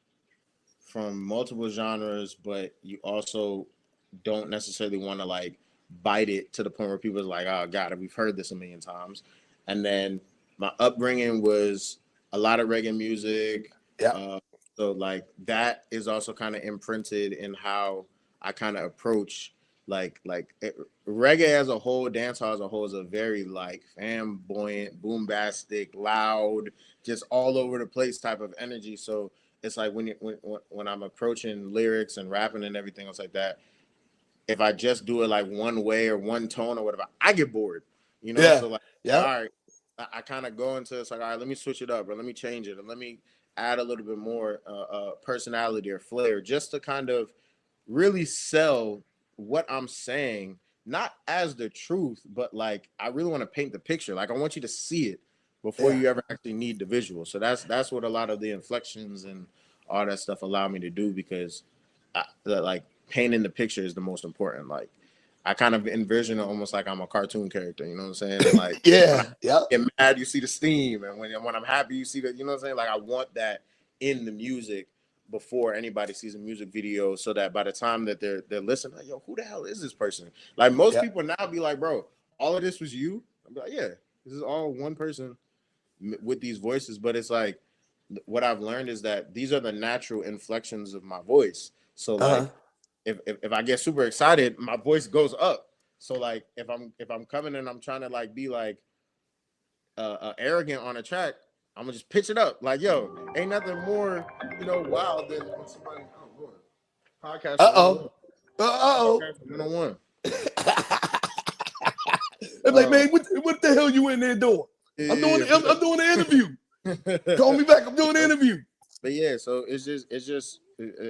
from multiple genres, but you also don't necessarily want to like bite it to the point where people are like, oh God, we've heard this a million times. And then my upbringing was a lot of reggae music. Yeah. So like that is also kind of imprinted in how I kind of approach reggae as a whole, dancehall as a whole is a very like flamboyant, boombastic, loud, just all over the place type of energy. So it's like when I'm approaching lyrics and rapping and everything else like that, if I just do it like one way or one tone or whatever, I get bored, you know? Yeah. So like, Yeah. all right, I kind of go into it's like, all right, let me switch it up or let me change it and let me add a little bit more personality or flair just to kind of really sell what I'm saying, not as the truth, but like I really want to paint the picture. Like I want you to see it before you ever actually need the visual. So that's what a lot of the inflections and all that stuff allow me to do, because like painting the picture is the most important. Like I kind of envision it almost like I'm a cartoon character, you know what I'm saying? And like yeah. get mad, you see the steam, and when I'm happy, you see that, you know what I'm saying? Like I want that in the music before anybody sees a music video, so that by the time that they're listening, like, yo, who the hell is this person? Like most people now be like, bro, all of this was you? I'm like, yeah, this is all one person with these voices. But it's like what I've learned is that these are the natural inflections of my voice. So like if I get super excited, my voice goes up. So like if I'm coming and I'm trying to like be like arrogant on a track, I'm gonna just pitch it up. Like, yo, ain't nothing more, wild than when somebody podcast. Podcast 101. It's like, man, what the hell you in there doing? I'm doing an interview. Call me back. I'm doing an interview. But yeah, so it's just,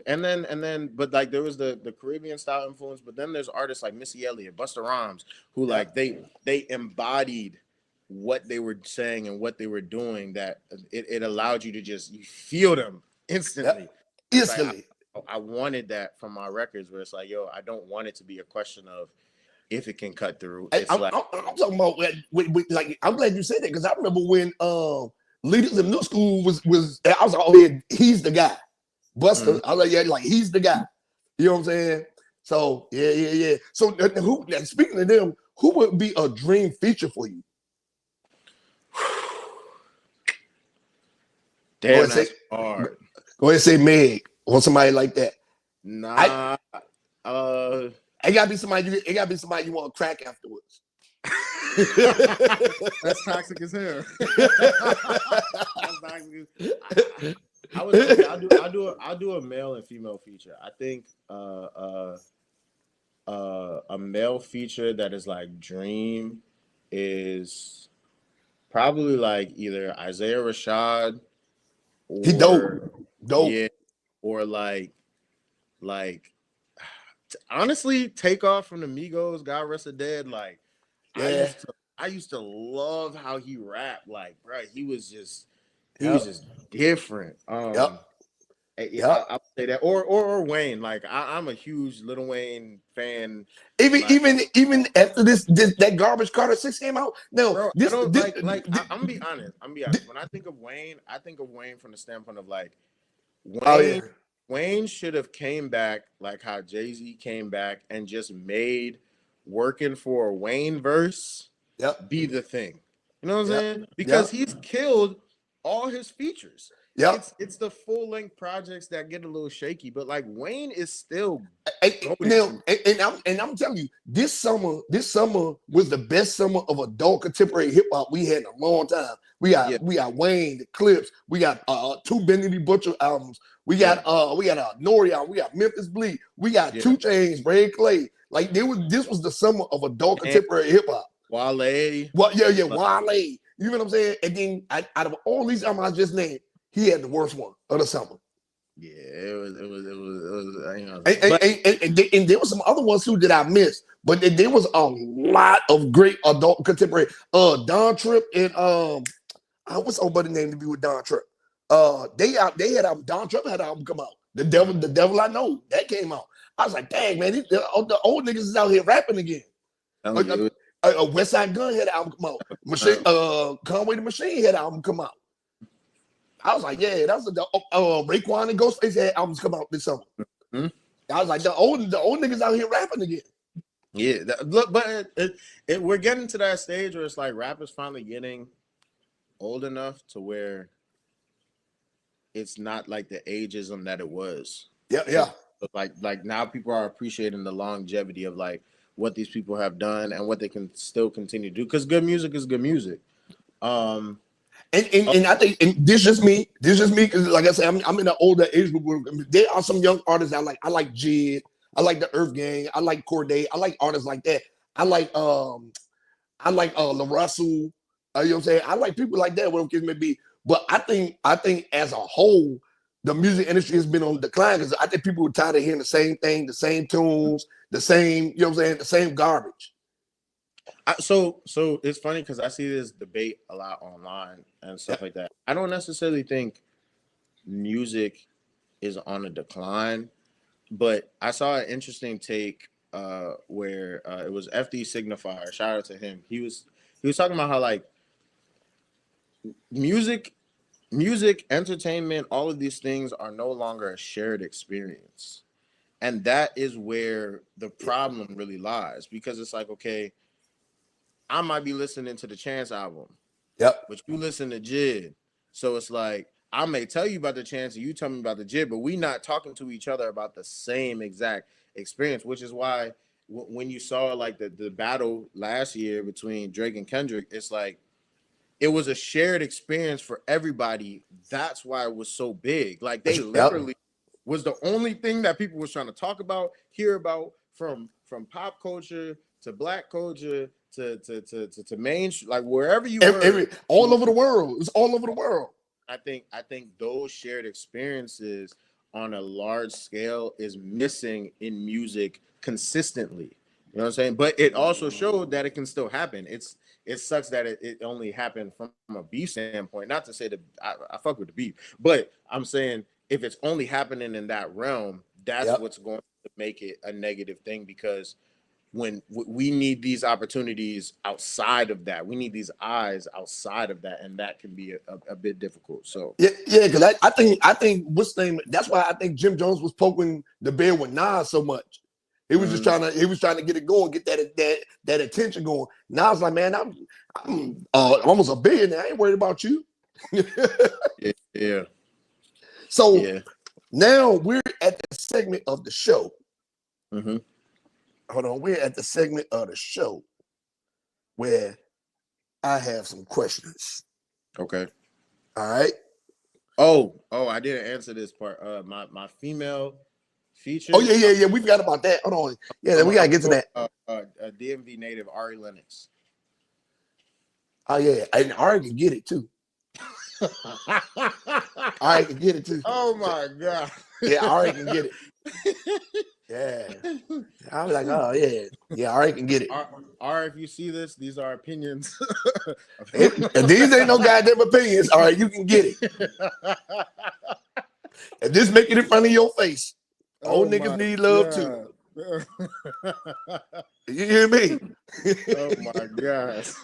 and then, but like there was the Caribbean style influence, but then there's artists like Missy Elliott, Busta Rhymes, who like they embodied what they were saying and what they were doing, that it allowed you to just you feel them instantly. Instantly. Like, I wanted that from my records, where it's like, yo, I don't want it to be a question of if it can cut through. It's I'm talking about like, I'm glad you said that, because I remember when Leaders in New School was I was like, oh yeah, he's the guy. Busta, I was like, yeah, like he's the guy. You know what I'm saying? So yeah. So who? Speaking of them, who would be a dream feature for you? Damn, that's hard. Go ahead and say Meg or somebody like that. Nah, it gotta be somebody. It gotta be somebody you want to crack afterwards. That's toxic as hell. I'll do a male and female feature. I think a male feature that is like dream is probably like either Isaiah Rashad, or he dope. Yeah, or like honestly, Takeoff from the Migos, God rest the dead. Like I used to love how he rapped. Like, bro, he was just different. I'll say that. Or Wayne. Like I'm a huge Lil Wayne fan. Even after this that Garbage Carter 6 came out. No, bro, I'm gonna be honest. When I think of Wayne, I think of Wayne from the standpoint of like Wayne should have came back like how Jay-Z came back and just made working for a Wayne verse be the thing. You know what I'm saying? Because he's killed all his features. Yep. it's the full length projects that get a little shaky, but like Wayne is still And, going. now, I'm telling you, this summer was the best summer of adult contemporary hip hop we had in a long time. We got Wayne, the Clips, we got two Benny Butcher albums, we got Nori album, we got Memphis Bleak, we got 2 Chainz, Ray Clay. Like this was the summer of adult contemporary hip hop. Wale. Wale. You know what I'm saying? And then out of all these albums I just named, he had the worst one of the summer. Yeah, it was you know. And there was some other ones too that I missed, but there was a lot of great adult contemporary. Don Tripp and what's old buddy name to be with Don Tripp? They had Don Tripp had an album come out. The Devil I Know, that came out. I was like, dang man, the old niggas is out here rapping again. West Side Gun had an album come out. Conway the Machine had an album come out. I was like, yeah, that was Raekwon and Ghostface had albums come out this summer. Mm-hmm. I was like, the old niggas out here rapping again. Yeah, look, but we're getting to that stage where it's like rappers finally getting old enough to where it's not like the ageism that it was. Yeah. So like now people are appreciating the longevity of like what these people have done and what they can still continue to do, because good music is good music. And I think this just me because like I said, I'm in the older age group. There are some young artists I like. I like Jid. I like the Earth Gang. I like Corday. I like artists like that. I like La Russell. You know what I'm saying? I like people like that, whatever case may be. But I think as a whole, the music industry has been on decline because I think people are tired of hearing the same thing, the same tunes, the same, you know what I'm saying, the same garbage. So it's funny because I see this debate a lot online and stuff like that. I don't necessarily think music is on a decline, but I saw an interesting take where it was FD Signifier. Shout out to him. He was talking about how like music, entertainment, all of these things are no longer a shared experience, and that is where the problem really lies, because it's like, okay, I might be listening to the Chance album. Yep. But you listen to Jid. So it's like, I may tell you about the Chance and you tell me about the Jid, but we not talking to each other about the same exact experience, which is why when you saw like the battle last year between Drake and Kendrick, it's like, it was a shared experience for everybody. That's why it was so big. Like they literally was the only thing that people was trying to talk about, hear about, from pop culture to black culture to mainstream, like wherever you were, all over the world. It's all over the world. I think those shared experiences on a large scale is missing in music consistently. You know what I'm saying? But it also showed that it can still happen. It sucks that it only happened from a beef standpoint. Not to say that I fuck with the beef, but I'm saying if it's only happening in that realm, that's what's going to make it a negative thing, because when we need these opportunities outside of that, we need these eyes outside of that, and that can be a bit difficult. So because I think what's the name? That's why I think Jim Jones was poking the bear with Nas so much. He was just trying to get it going, get that attention going. Nas like, man, I'm almost a billionaire. I ain't worried about you. yeah. So now we're at the segment of the show. Mm-hmm. Hold on, we're at the segment of the show where I have some questions. Okay. All right. Oh, I didn't answer this part. My female feature. Oh yeah. We forgot about that. Hold on. Yeah, we gotta get to that. A DMV native, Ari Lennox. Oh yeah, and Ari can get it too. Ari can get it too. Oh my god. Yeah, Ari can get it. Yeah. I was like, oh yeah, Ari can get it. Ari, if you see this, these are opinions. And these ain't no goddamn opinions. All right, you can get it. And this make it in front of your face. Old niggas need love too. You hear me? Oh my gosh.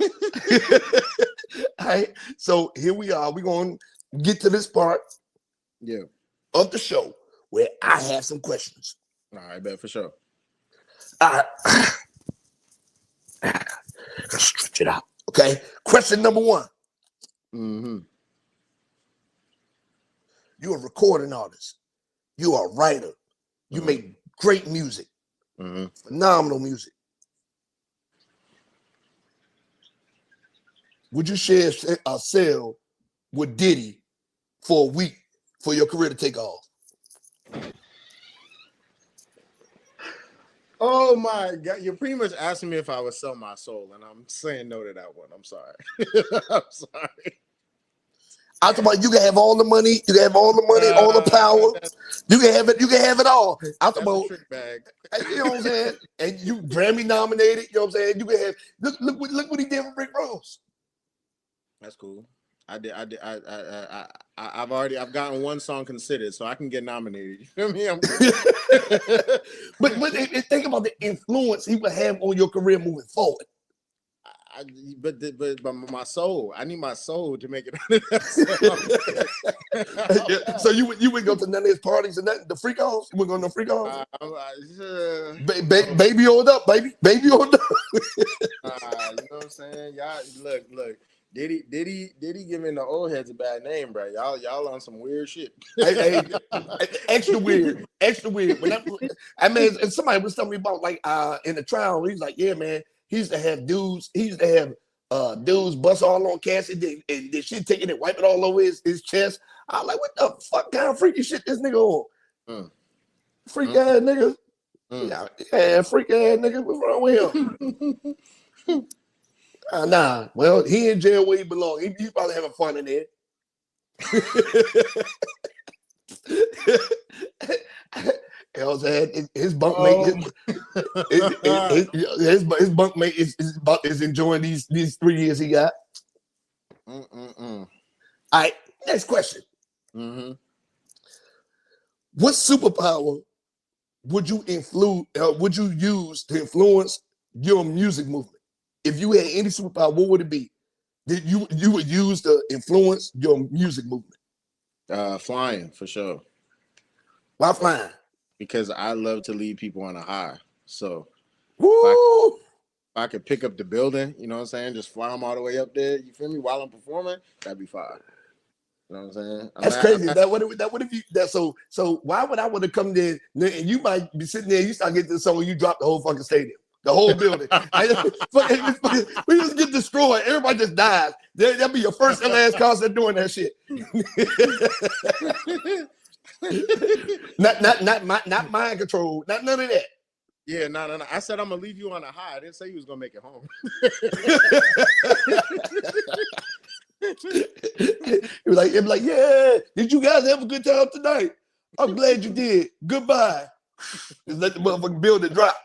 All right. So here we are. We're going to get to this part of the show where I have some questions. All right, bet for sure. All right. Stretch it out. Okay. Question number 1. Mm-hmm. You're a recording artist. You're a writer. You make great music. Phenomenal music. Would you share a cell with Diddy for a week for your career to take off? Oh my God. You're pretty much asking me if I would sell my soul, and I'm saying no to that one. I'm sorry. I'm sorry. I'm talking about you can have all the money, you can have all the money, all the power. You can have it all. I'm talking about a trick bag. You know what I'm saying? And you Grammy nominated, you know what I'm saying? You can have look what he did with Rick Ross. That's cool. I've gotten one song considered, so I can get nominated. You feel me? but think about the influence he would have on your career moving forward. But my soul, I need my soul to make it. So you would go to none of his parties and nothing? The freak offs? You wouldn't go to no freak offs? Baby on up, baby on up. You know what I'm saying? Y'all look. Did he giving the old heads a bad name, bro? Y'all on some weird shit. hey, extra weird. When I mean, and somebody was telling me about like in the trial, he's like, yeah, man, he used to have dudes bust all on Cassie and shit taking it, wipe it all over his chest. I'm like, what the fuck kind of freaky shit this nigga on? Freak ass nigga. Yeah, freak ass nigga. What's wrong with him? Nah. Well, he in jail where he belong. He's probably having fun in there. His bunkmate, his bunkmate is enjoying these 3 years he got. All right, next question. What superpower would you use to influence your music movement? If you had any superpower, what would it be that you would use to influence your music movement? Flying for sure. Why flying? Because I love to lead people on a high. So if I could pick up the building, you know what I'm saying? Just fly them all the way up there. You feel me? While I'm performing, that'd be fire. You know what I'm saying? That's crazy. So why would I want to come there and you might be sitting there, you start getting this song, you drop the whole fucking stadium, the whole building. We just get destroyed. Everybody just dies. That'll be your first and last concert doing that shit. not mind control, not none of that. Yeah, no. I said I'm gonna leave you on a high. I didn't say you was gonna make it home. It was like, yeah, did you guys have a good time tonight? I'm glad you did. Goodbye. Just let the motherfucking building drop.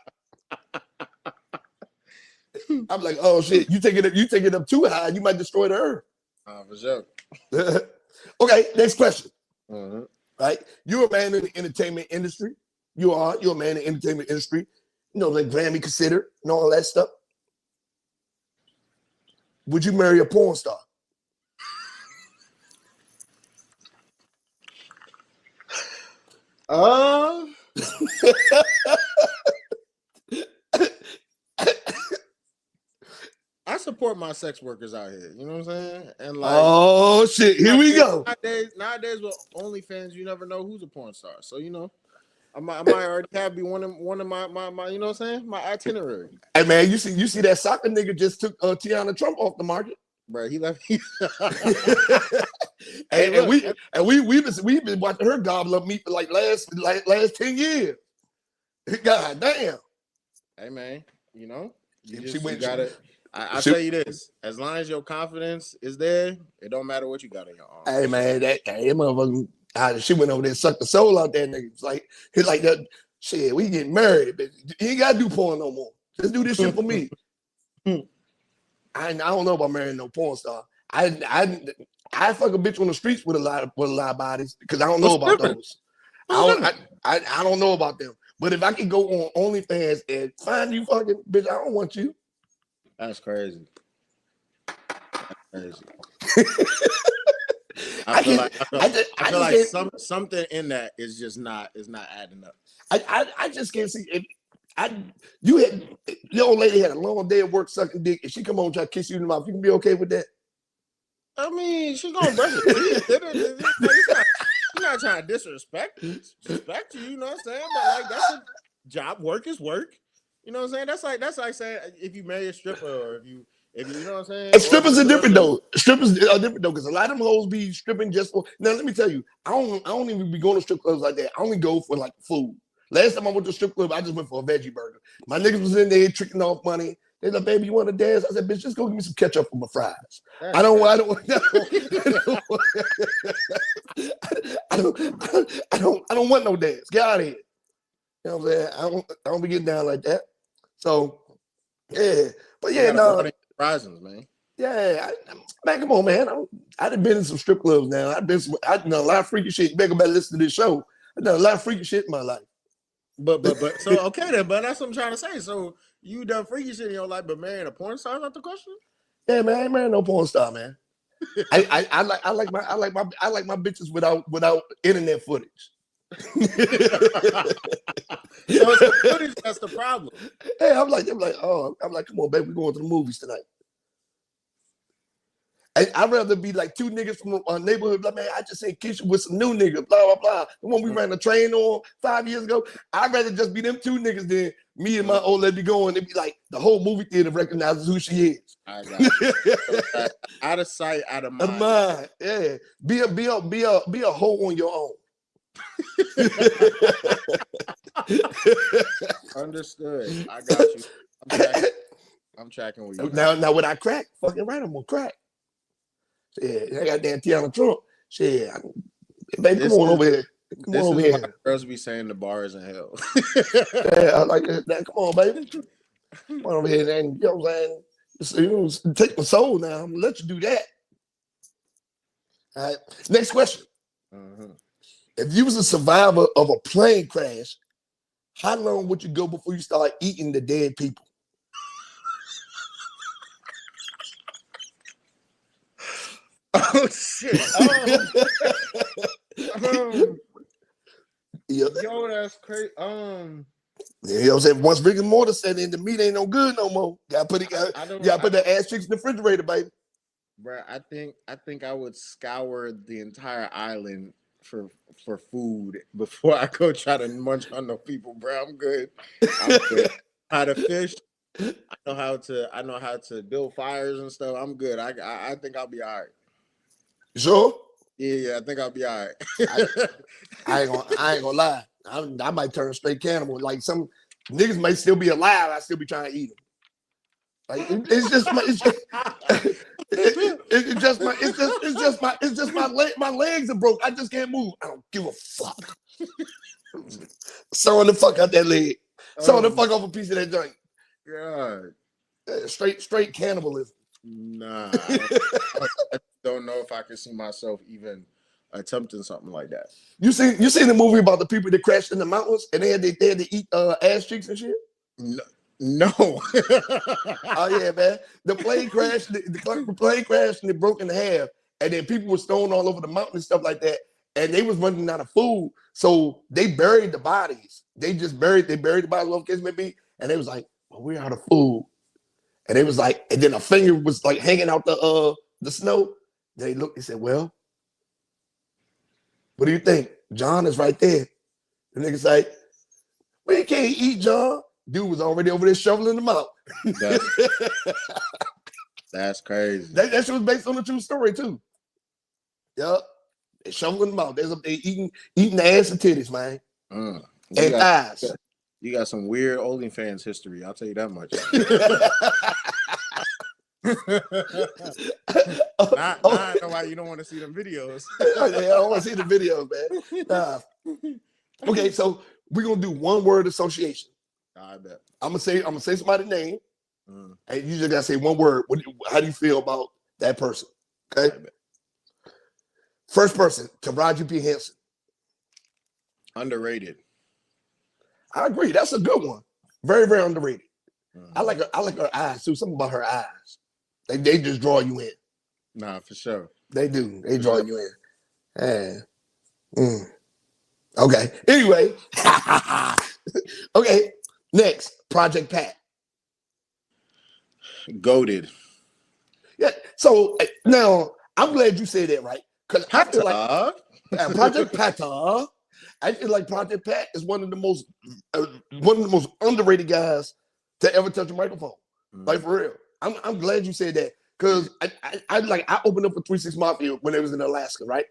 I'm like, oh shit, you take it up too high, you might destroy the earth. For sure. Okay, next question. Right, you're a man in the entertainment industry. You're a man in the entertainment industry. You know, like Grammy considered and all that stuff. Would you marry a porn star? I support my sex workers out here. You know what I'm saying? And like, oh shit, here we go. Nowadays with OnlyFans, you never know who's a porn star. So you know, I might already have one of my you know what I'm saying? My itinerary. Hey man, you see that soccer nigga just took Tiana Trump off the market. Bro, he left. we've been watching her gobble up meat for like last 10 years. God damn. Hey man, you know, I She, tell you this: as long as your confidence is there, it don't matter what you got in your arm. Hey man, that motherfucker, she went over there and sucked the soul out that nigga. It's like that shit. We getting married, but you ain't gotta do porn no more. Just do this shit for me. I don't know about marrying no porn star. I fuck a bitch on the streets with a lot of bodies because I don't know about those. I don't know about them. But if I could go on OnlyFans and find you fucking bitch, I don't want you. That's crazy. That's crazy. I feel like something in that is just not adding up. I just can't see it. Your old lady had a long day of work sucking dick, and she come on and try to kiss you in the mouth. You can be okay with that? I mean, she's gonna brush it. I'm not trying to disrespect you, you know what I'm saying? But like that's a job. Work is work. You know what I'm saying? That's like saying if you marry a stripper or if you know what I'm saying? And strippers are different though. Strippers are different though, because a lot of them hoes be stripping just for. Now let me tell you, I don't even be going to strip clubs like that. I only go for like food. Last time I went to a strip club, I just went for a veggie burger. My niggas was in there tricking off money. They like, baby, you want to dance? I said, bitch, just go give me some ketchup for my fries. I don't want no dance. Get out of here. You know what I'm saying? I don't be getting down like that. So yeah, but yeah, no. Horizons, man. Yeah, man, come on, man. I done been in some strip clubs now. I done a lot of freaky shit. You better listen to this show. I done a lot of freaky shit in my life. But so okay then, but that's what I'm trying to say. So you done freaky shit in your life, but marrying a porn star is not the question? Yeah, man, I ain't marrying no porn star, man. I like my bitches without internet footage. So it's the footage that's the problem. Hey, I'm like, come on, baby, we're going to the movies tonight. I'd rather be like two niggas from a neighborhood, like, man, I just seen Keisha with some new niggas, blah, blah, blah. The one we ran the train on 5 years ago. I'd rather just be them two niggas than me and my old lady going. It'd be like the whole movie theater recognizes who she is. I got you. Out of sight, out of mind. Of mind, yeah. Be a hoe on your own. Understood. I got you. I'm tracking with you. Now when I crack, fucking right, I'm gonna crack. Yeah, I got damn Tiana Trump. Shit, baby, come on over here. Come on over here. Girls be saying the bar is in hell. Yeah, I like that. Come on, baby. Come on over here, and you know what I'm saying? Take my soul now. I'm gonna let you do that. All right. Next question. Uh-huh. If you was a survivor of a plane crash, how long would you go before you start eating the dead people? Oh shit! Yo, that's crazy. You know what I'm saying? Once rigor mortar set in, the meat ain't no good no more. Gotta put the ass cheeks in the refrigerator, baby. Bro, I think I would scour the entire island for food before I go try to munch on no people, bro. I'm good. How to fish. I know how to build fires and stuff. I'm good. I think I'll be all right. You sure? Yeah, I think I'll be all right. I ain't gonna lie. I might turn straight cannibal. Like some niggas might still be alive. I still be trying to eat them. Like it's just my legs are broke. I just can't move. I don't give a fuck. Sewing the fuck out that leg. Sewing the fuck off a piece of that joint. God. Straight cannibalism. Nah. I don't know if I can see myself even attempting something like that. You seen the movie about the people that crashed in the mountains and they had to eat ass cheeks and shit? No. Oh yeah, man. The plane crashed. The plane crashed and it broke in half, and then people were thrown all over the mountain and stuff like that. And they was running out of food, so they buried the bodies. They buried the bodies, whatever case may be. And they was like, well, we're out of food. And they was like, and then a finger was like hanging out the snow. They looked. They said, well, what do you think? John is right there. The nigga's like, we can't eat John. Dude was already over there shoveling them out. That's crazy. That shit was based on a true story too. Yup. They shoveling them out. They eating the ass and titties, man. And thighs. You got some weird OnlyFans history. I'll tell you that much. I know why you don't want to see them videos. I don't want to see the videos, man. Nah. Okay, so we're gonna do one word association. I bet. I'm gonna say somebody's name, and you just gotta say one word. How do you feel about that person? Okay. First person, Taraji P. Henson. Underrated. I agree. That's a good one. Very, very underrated. I like her eyes too. Something about her eyes. They just draw you in. Nah, for sure. They do. They draw you in. Okay. Anyway. Okay. Next, Project Pat. Goated. Yeah. So now I'm glad you said that, right? Because I feel like Project Pat. I feel like Project Pat is one of the most underrated guys to ever touch a microphone. Like for real. I'm glad you said that because I opened up for 3 6 Mafia when it was in Alaska, right?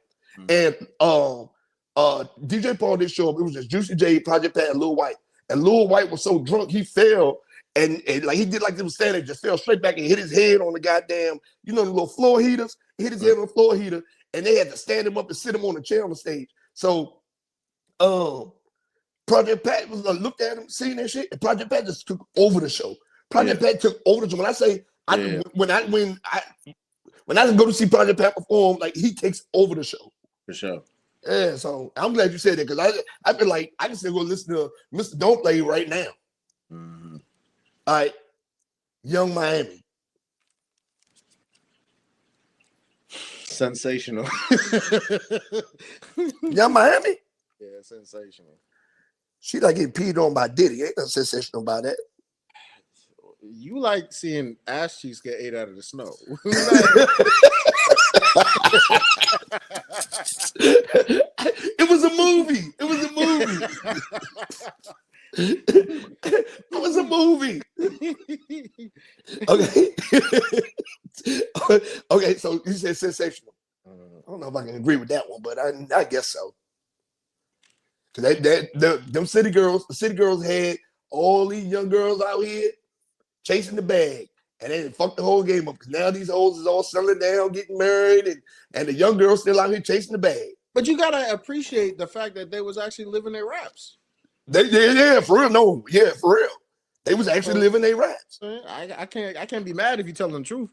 And DJ Paul did show up. It was just Juicy J, Project Pat, and Lil White. And Lil White was so drunk he fell and like he did like he was standing, just fell straight back and hit his head on the goddamn, the little floor heaters. He hit his head on the floor heater, and they had to stand him up and sit him on the chair on the stage. So Project Pat was looked at him, seeing that shit, and Project Pat just took over the show. Project Pat took over the show. When I say when I go to see Project Pat perform, like he takes over the show. For sure. Yeah, so I'm glad you said that because I feel like I can still go listen to Mr. Don't Play right now. All right, Young Miami. Sensational. Young Miami? Yeah, sensational. She like getting peed on by Diddy. Ain't nothing sensational about that. You like seeing ass cheeks get ate out of the snow. It was a movie. It was a movie. It was a movie. Okay. Okay, so you said sensational. I don't know if I can agree with that one, but I guess so. Because them city girls, the city girls had all these young girls out here chasing the bag. And they fucked the whole game up. Because now these hoes is all settling down, getting married, and the young girls still out here chasing the bag. But you gotta appreciate the fact that they was actually living their raps. Yeah, for real. No, yeah, for real. They was actually living their raps. I can't be mad if you tell them the truth.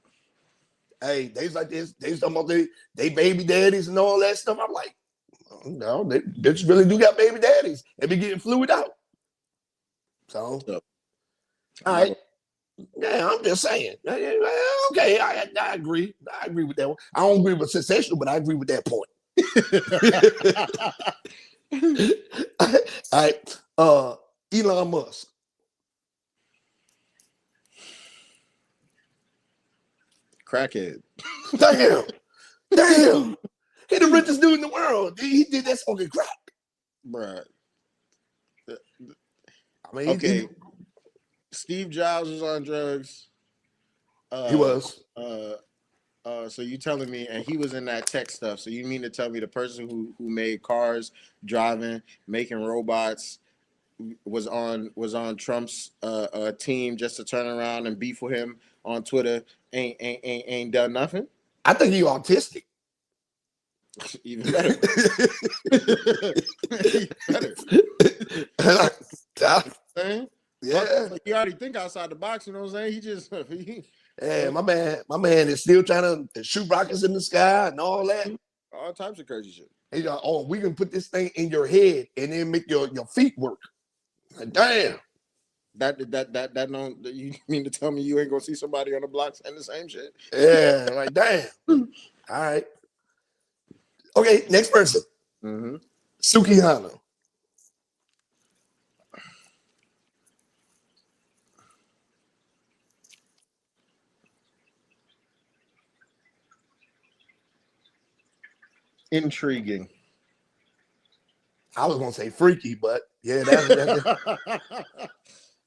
Hey, they was like this. They was talking about they baby daddies and all that stuff. I'm like, no, they just really do got baby daddies. They be getting fluid out. So, all right. Yeah, I'm just saying. Okay, I agree. I agree with that one. I don't agree with sensational, but I agree with that point. All right. Elon Musk. Crackhead. Damn. He the richest dude in the world. He did that smoking crack. Bruh. I mean, okay. Steve Jobs was on drugs. He was. So you telling me, and he was in that tech stuff. So you mean to tell me the person who made cars, driving, making robots, was on Trump's team just to turn around and beef with him on Twitter? Ain't done nothing. I think he autistic. Even better. Yeah. You already think outside the box, you know what I'm saying? Yeah, my man is still trying to shoot rockets in the sky and all that. All types of crazy shit. He's like, oh, we can put this thing in your head and then make your feet work. Like, damn. That don't, you mean to tell me you ain't gonna see somebody on the blocks and the same shit? Yeah, like damn. All right. Okay, next person. Suki Hana. Intriguing. I was gonna say freaky, but yeah, that's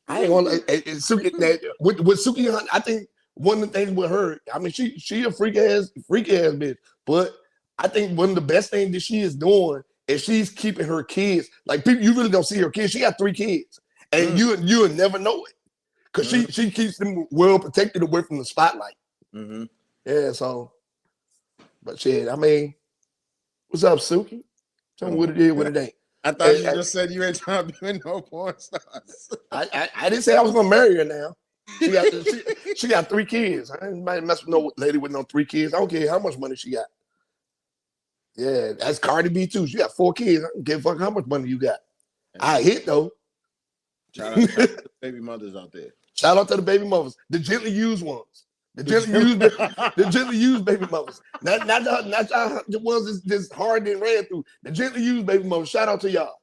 I ain't gonna Suki with Suki Hana. I think one of the things with her, I mean, she a freak ass bitch, but I think one of the best things that she is doing is she's keeping her kids. Like people, you really don't see her kids. She got 3 kids, and you'll never know it because she keeps them well protected away from the spotlight. Yeah, so, but shit, I mean, what's up, Suki? Tell me what it is, what it ain't. I thought you just said you ain't trying to be with no porn stars. I didn't say I was gonna marry her now. She got 3 kids. I ain't mess with no lady with no 3 kids. I don't care how much money she got. Yeah, that's Cardi B too. She got 4 kids. I don't give a fuck how much money you got. I hit though. Shout out to the baby mothers out there. Shout out to the baby mothers, the gently used ones, the gently used baby mothers. Not the ones that's just hard and ran through. The gently used baby mothers. Shout out to y'all.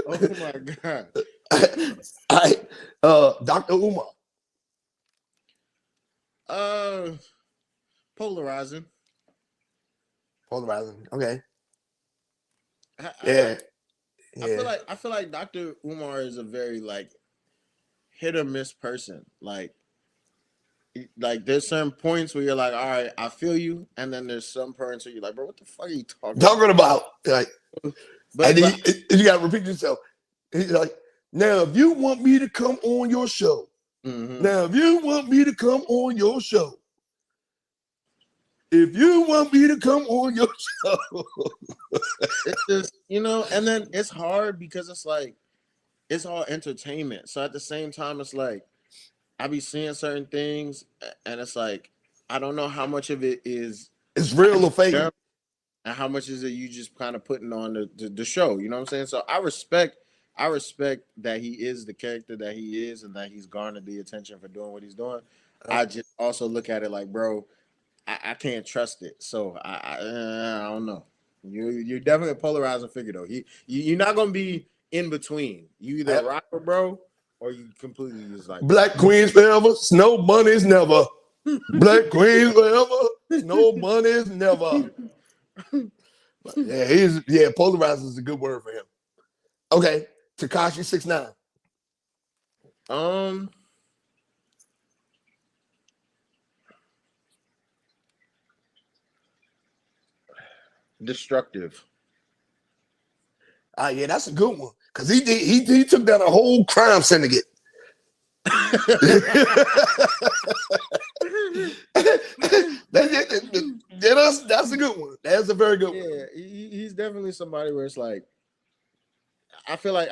Oh my god! Dr. Umar. Polarizing. Polarizing. Okay. I, Yeah. I feel like Dr. Umar is a very like hit or miss person. Like there's certain points where you're like, all right, I feel you, and then there's some points where you're like, bro, what the fuck are you talking about? Like, but and you gotta repeat yourself. He's like, now if you want me to come on your show, now if you want me to come on your show, if you want me to come on your show, it's just, you know, and then it's hard because it's like it's all entertainment. So at the same time, it's like I be seeing certain things, and it's like I don't know how much of it is it's real or fake, and how much is it you just kind of putting on the show. You know what I'm saying? So I respect that he is the character that he is, and that he's garnered the attention for doing what he's doing. I just also look at it like, bro, I can't trust it. So I don't know. You're definitely a polarizing figure though. You're not gonna be in between. You either rock or bro, or you completely just like Black queens forever, snow bunnies never. Black queens forever, snow bunnies never. Yeah, polarizing is a good word for him. Okay, Tekashi 6ix9ine. Destructive. Yeah, that's a good one. Cause he took down a whole crime syndicate. That's a good one. That's a very good one. Yeah, he's definitely somebody where it's like I feel like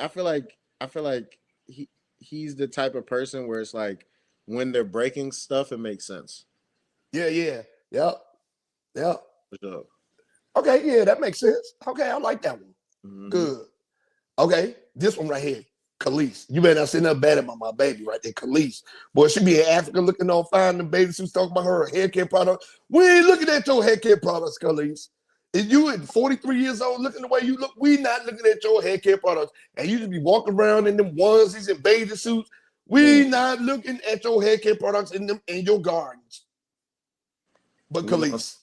he's the type of person where it's like when they're breaking stuff, it makes sense. Yep. For sure. Okay, yeah, that makes sense. Okay, I like that one. Good. Okay, this one right here, Khalees. You better not sit there bad about my baby right there, Khalees. Boy, she be in Africa looking all fine. The baby, she was talking about her hair care product. We ain't looking at your hair care products, Khalees. If you at 43 years old looking the way you look, we not looking at your hair care products. And you just be walking around in them onesies and bathing suits. We not looking at your hair care products in your gardens. But Khalees.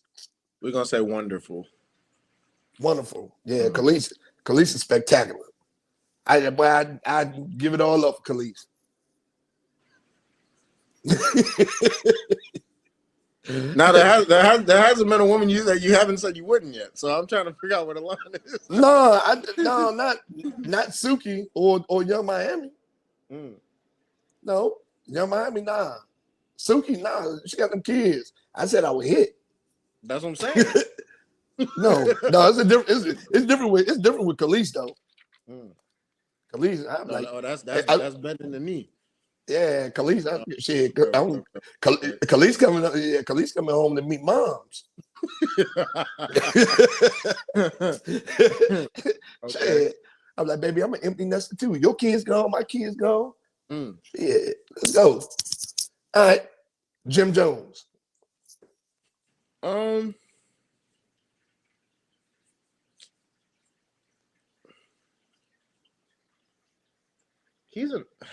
We're gonna say wonderful. Wonderful. Yeah, Khalees is spectacular. I give it all up for Khalees. Now there hasn't been a woman that you haven't said you wouldn't yet. So I'm trying to figure out where the line is. No, not Suki or Young Miami. No, Young Miami, nah. Suki, nah, she got them kids. I said I would hit. That's what I'm saying. No, it's different with Khalees though. Khalees, I'm like, that's bending the knee. Yeah, Khalees, Khalees coming up. Yeah, Khalees coming home to meet moms. Okay. I'm like, baby, I'm an empty nester too. Your kids gone, my kids gone. Yeah, let's go. All right, Jim Jones.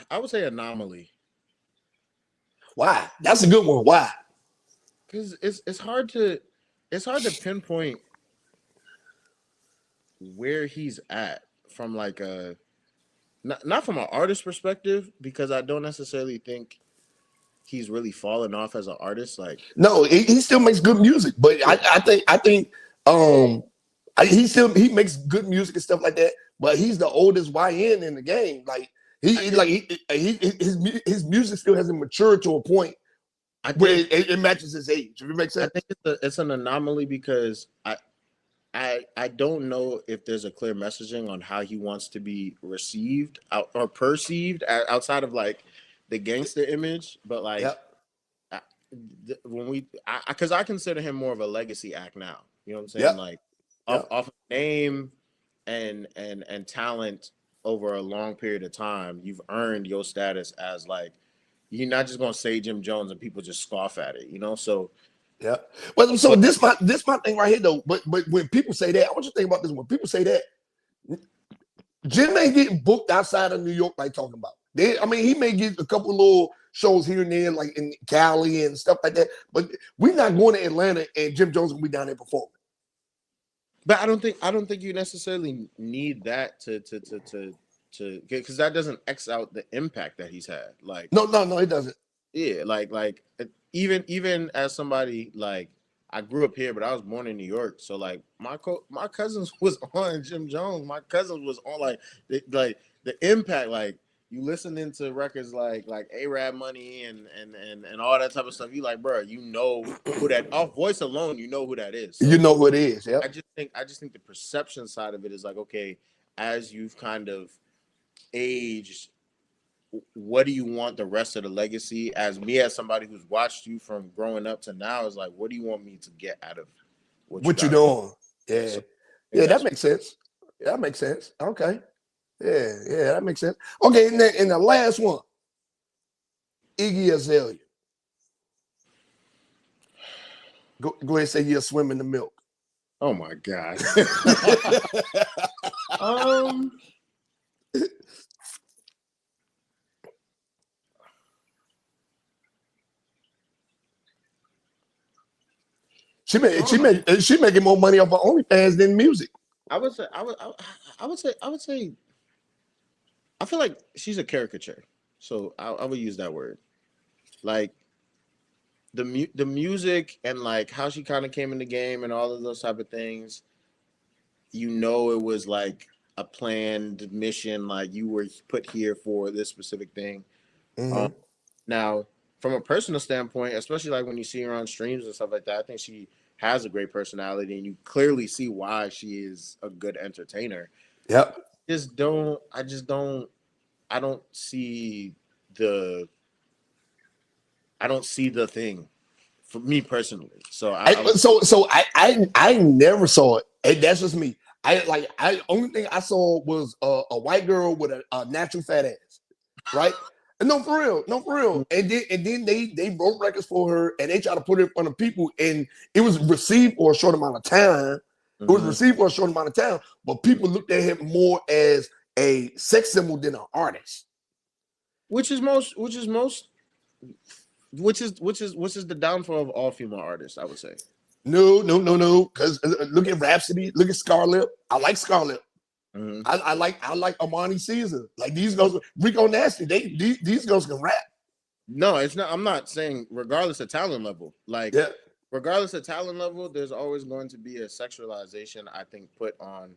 I would say anomaly. Why? That's a good one. Why? Because it's hard to pinpoint where he's at from like a not from an artist perspective, because I don't necessarily think he's really fallen off as an artist. Like, no, he still makes good music, but I think he makes good music and stuff like that. But he's the oldest YN in the game. Like his music still hasn't matured to a point where it matches his age. If it makes sense, I think it's an anomaly because I don't know if there's a clear messaging on how he wants to be received or perceived outside of like the gangster image, but like because I consider him more of a legacy act now. You know what I'm saying? Like off of name and talent over a long period of time, you've earned your status as like you're not just gonna say Jim Jones and people just scoff at it. You know, so. Yeah. Well, so this my thing right here though. But when people say that, I want you to think about this. When people say that, Jim ain't getting booked outside of New York like talking about. He may get a couple little shows here and there, like in Cali and stuff like that. But we're not going to Atlanta and Jim Jones will be down there performing. But I don't think you necessarily need that to because that doesn't X out the impact that he's had. Like no, it doesn't. Yeah, like even as somebody like I grew up here, but I was born in New York, so like my cousins was on Jim Jones. My cousins was on like the impact. Like you listening to records like A-Rap Money and all that type of stuff. You like, bro, you know who that off voice alone, you know who that is. So you know who it is. Yeah. I just think the perception side of it is like, okay, as you've kind of aged, what do you want the rest of the legacy? As somebody who's watched you from growing up to now, is like, what do you want me to get out of what you doing? Yeah, so, that makes sense. That makes sense. Okay, yeah, that makes sense. Okay, and then the last one, Iggy Azalea. Go ahead and say you'll swim in the milk. Oh my God. She making more money off of OnlyFans than music. I would say I feel like she's a caricature. So I would use that word. Like the music and like how she kind of came in the game and all of those type of things, it was like a planned mission, like you were put here for this specific thing. Mm-hmm. Now, from a personal standpoint, especially like when you see her on streams and stuff like that, I think she has a great personality, and you clearly see why she is a good entertainer. Yep. I don't see the thing for me personally. So I never saw it, and that's just me. Only thing I saw was a white girl with a natural fat ass, right? No, for real. And then they broke records for her, and they tried to put it in front of people, and it was received for a short amount of time. Mm-hmm. It was received for a short amount of time, but people looked at him more as a sex symbol than an artist. Which is the downfall of all female artists, I would say. No. Because look at Rhapsody, look at Scarlett. I like Scarlett. Mm-hmm. I like Amani Caesar. Like these girls, Rico Nasty. These girls can rap. No, it's not. I'm not saying regardless of talent level. Like regardless of talent level, there's always going to be a sexualization, I think, put on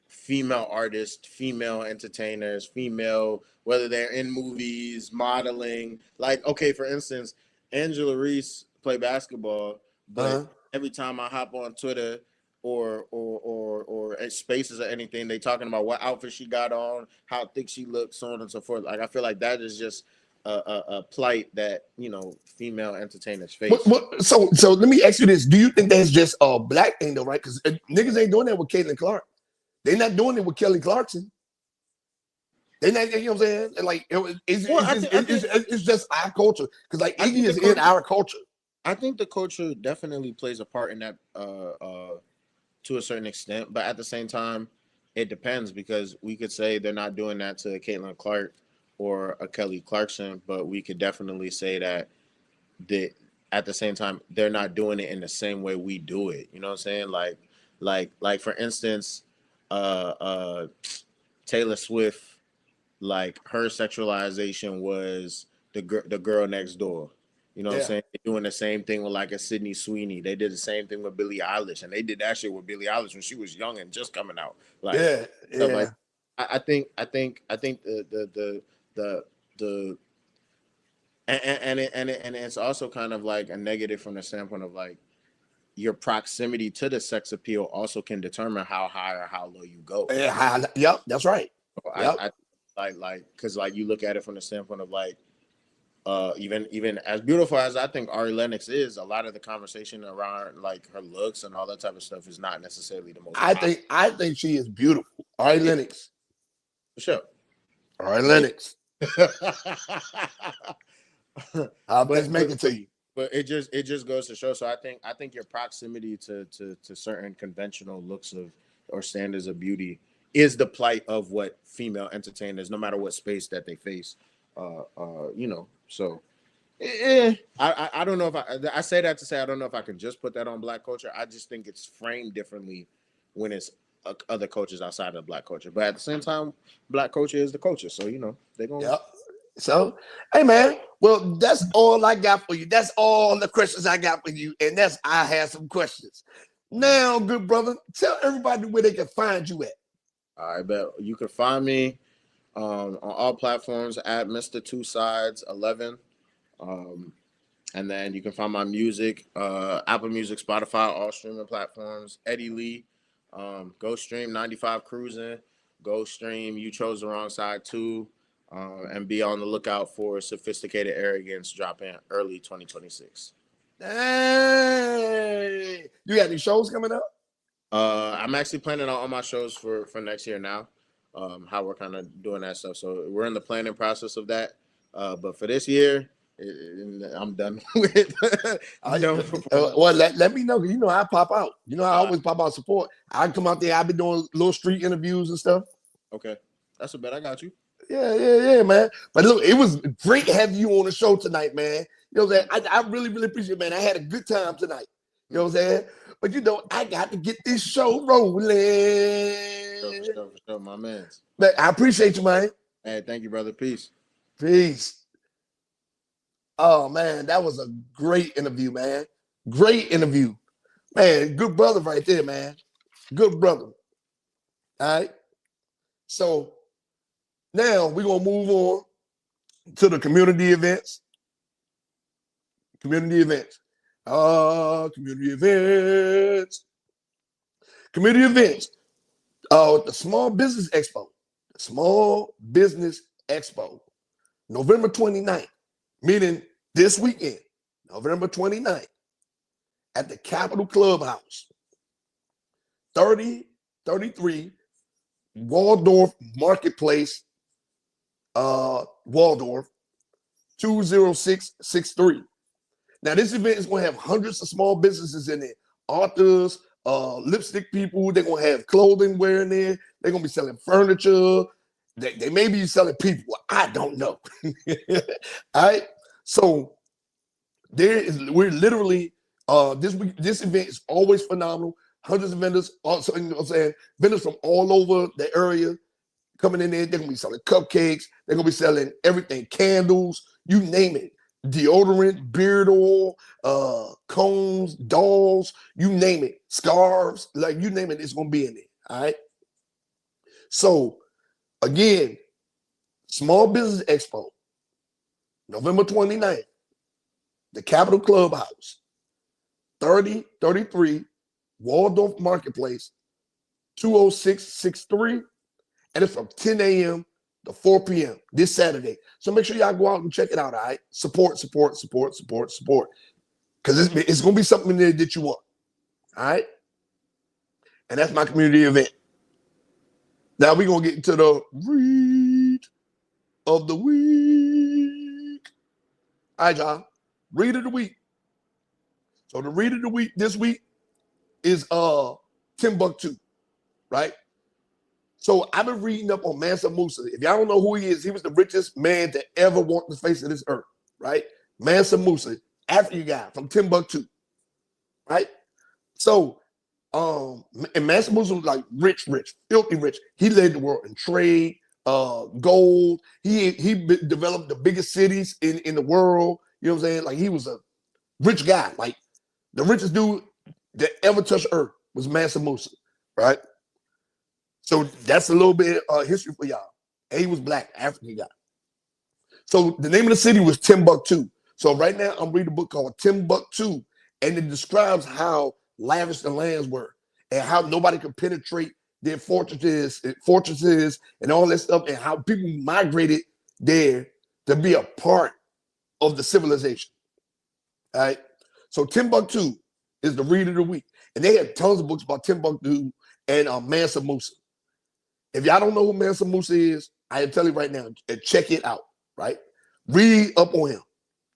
female artists, female entertainers, female, whether they're in movies, modeling. Like, okay, for instance, Angela Reese play basketball, but every time I hop on Twitter or Spaces or anything, they talking about what outfit she got on, how thick she looks, so on and so forth. Like, I feel like that is just a plight that female entertainers face. So let me ask you this: do you think that's just a black thing though, right? Because niggas ain't doing that with Caitlin Clark. They're not doing it with Kelly Clarkson. They're not, you know what I'm saying? Like it's just our culture because like Iggy is in our culture. I think the culture definitely plays a part in that to a certain extent, but at the same time, it depends because we could say they're not doing that to Caitlin Clark or a Kelly Clarkson, but we could definitely say that at the same time they're not doing it in the same way we do it. You know what I'm saying? Like for instance, Taylor Swift, like her sexualization was the girl next door. You know what I'm saying? They're doing the same thing with like a Sydney Sweeney. They did the same thing with Billie Eilish, and they did that shit with Billie Eilish when she was young and just coming out. Like, like I think the and it's also kind of like a negative from the standpoint of like your proximity to the sex appeal also can determine how high or how low you go. Yep, that's right. I like because like you look at it from the standpoint of like even as beautiful as I think Ari Lennox is, a lot of the conversation around like her looks and all that type of stuff is not necessarily the most. I think she is beautiful. Ari Lennox. For sure. Ari Lennox. I'll just make it to you. But it just goes to show. So I think your proximity to certain conventional looks of or standards of beauty is the plight of what female entertainers, no matter what space that they face, you know. So I don't know if I say that to say I don't know if I can just put that on Black culture. I just think it's framed differently when it's other cultures outside of Black culture. But at the same time, Black culture is the culture, so you know they're gonna. Yep. So, hey man, well, that's all I got for you. That's all the questions I got for you, and I have some questions. Now, good brother, tell everybody where they can find you at. I bet you can find me on all platforms at Mr. Two Sides 11. And then you can find my music, Apple Music, Spotify, all streaming platforms. Eddie Lee, Go Stream 95 Cruising, Go Stream You Chose the Wrong Side too, and be on the lookout for Sophisticated Arrogance dropping early 2026. Hey, you got any shows coming up? I'm actually planning on all my shows for next year now. How we're kind of doing that stuff. So we're in the planning process of that. But for this year, I'm done with. Well, let me know. You know, I pop out. You know, I always pop out support. I come out there. I've been doing little street interviews and stuff. Okay, that's a bet. I got you. Yeah, man. But look, it was great having you on the show tonight, man. You know what I'm saying? I really, really appreciate it, man. I had a good time tonight. You know what I'm saying? But you know, I got to get this show rolling. For sure, my man. But I appreciate you, man. Hey, thank you, brother. Peace. Peace. Oh man, that was a great interview, man. Great interview. Man, good brother right there, man. Good brother. All right. So now we're gonna move on to the community events. Community events. Community events. Community events. The Small Business Expo. The Small Business Expo. November 29th, meaning this weekend, November 29th, at the Capital Clubhouse, 3033 Waldorf Marketplace, Waldorf, 20663. Now, this event is going to have hundreds of small businesses in it, authors, lipstick people. They're going to have clothing wearing there. They're going to be selling furniture. They may be selling people. I don't know. All right. So we're literally this event is always phenomenal. Hundreds of vendors, also, you know what I'm saying, vendors from all over the area coming in there. They're gonna be selling cupcakes, they're gonna be selling everything, candles, you name it, deodorant, beard oil, combs, dolls, you name it, scarves, like you name it, it's gonna be in there. All right. So again, Small Business Expo, November 29th, the Capital Clubhouse, 3033 Waldorf Marketplace, 20663, and it's from 10 a.m. to 4 p.m. this Saturday. So make sure y'all go out and check it out, all right? Support. Because it's going to be something in there that you want, all right? And that's my community event. Now we're going to get into the read of the week. All right, y'all. Read of the week. So the read of the week this week is Timbuktu, right? So I've been reading up on Mansa Musa. If y'all don't know who he is, he was the richest man to ever walk the face of this earth, right? Mansa Musa, African guy from Timbuktu, right? So, and Mansa Musa was like rich, filthy rich. He led the world in trade, gold. He developed the biggest cities in the world. You know what I'm saying? Like he was a rich guy. Like the richest dude that ever touched earth was Mansa Musa, right? So that's a little bit of history for y'all. And he was black, African guy. So the name of the city was Timbuktu. So right now I'm reading a book called Timbuktu, and it describes how lavish the lands were and how nobody could penetrate their fortresses and all that stuff, and how people migrated there to be a part of the civilization. All right. So Timbuktu is the read of the week. And they have tons of books about Timbuktu and Mansa Musa. If y'all don't know who Mansa Musa is, I tell you right now, check it out, right? Read up on him.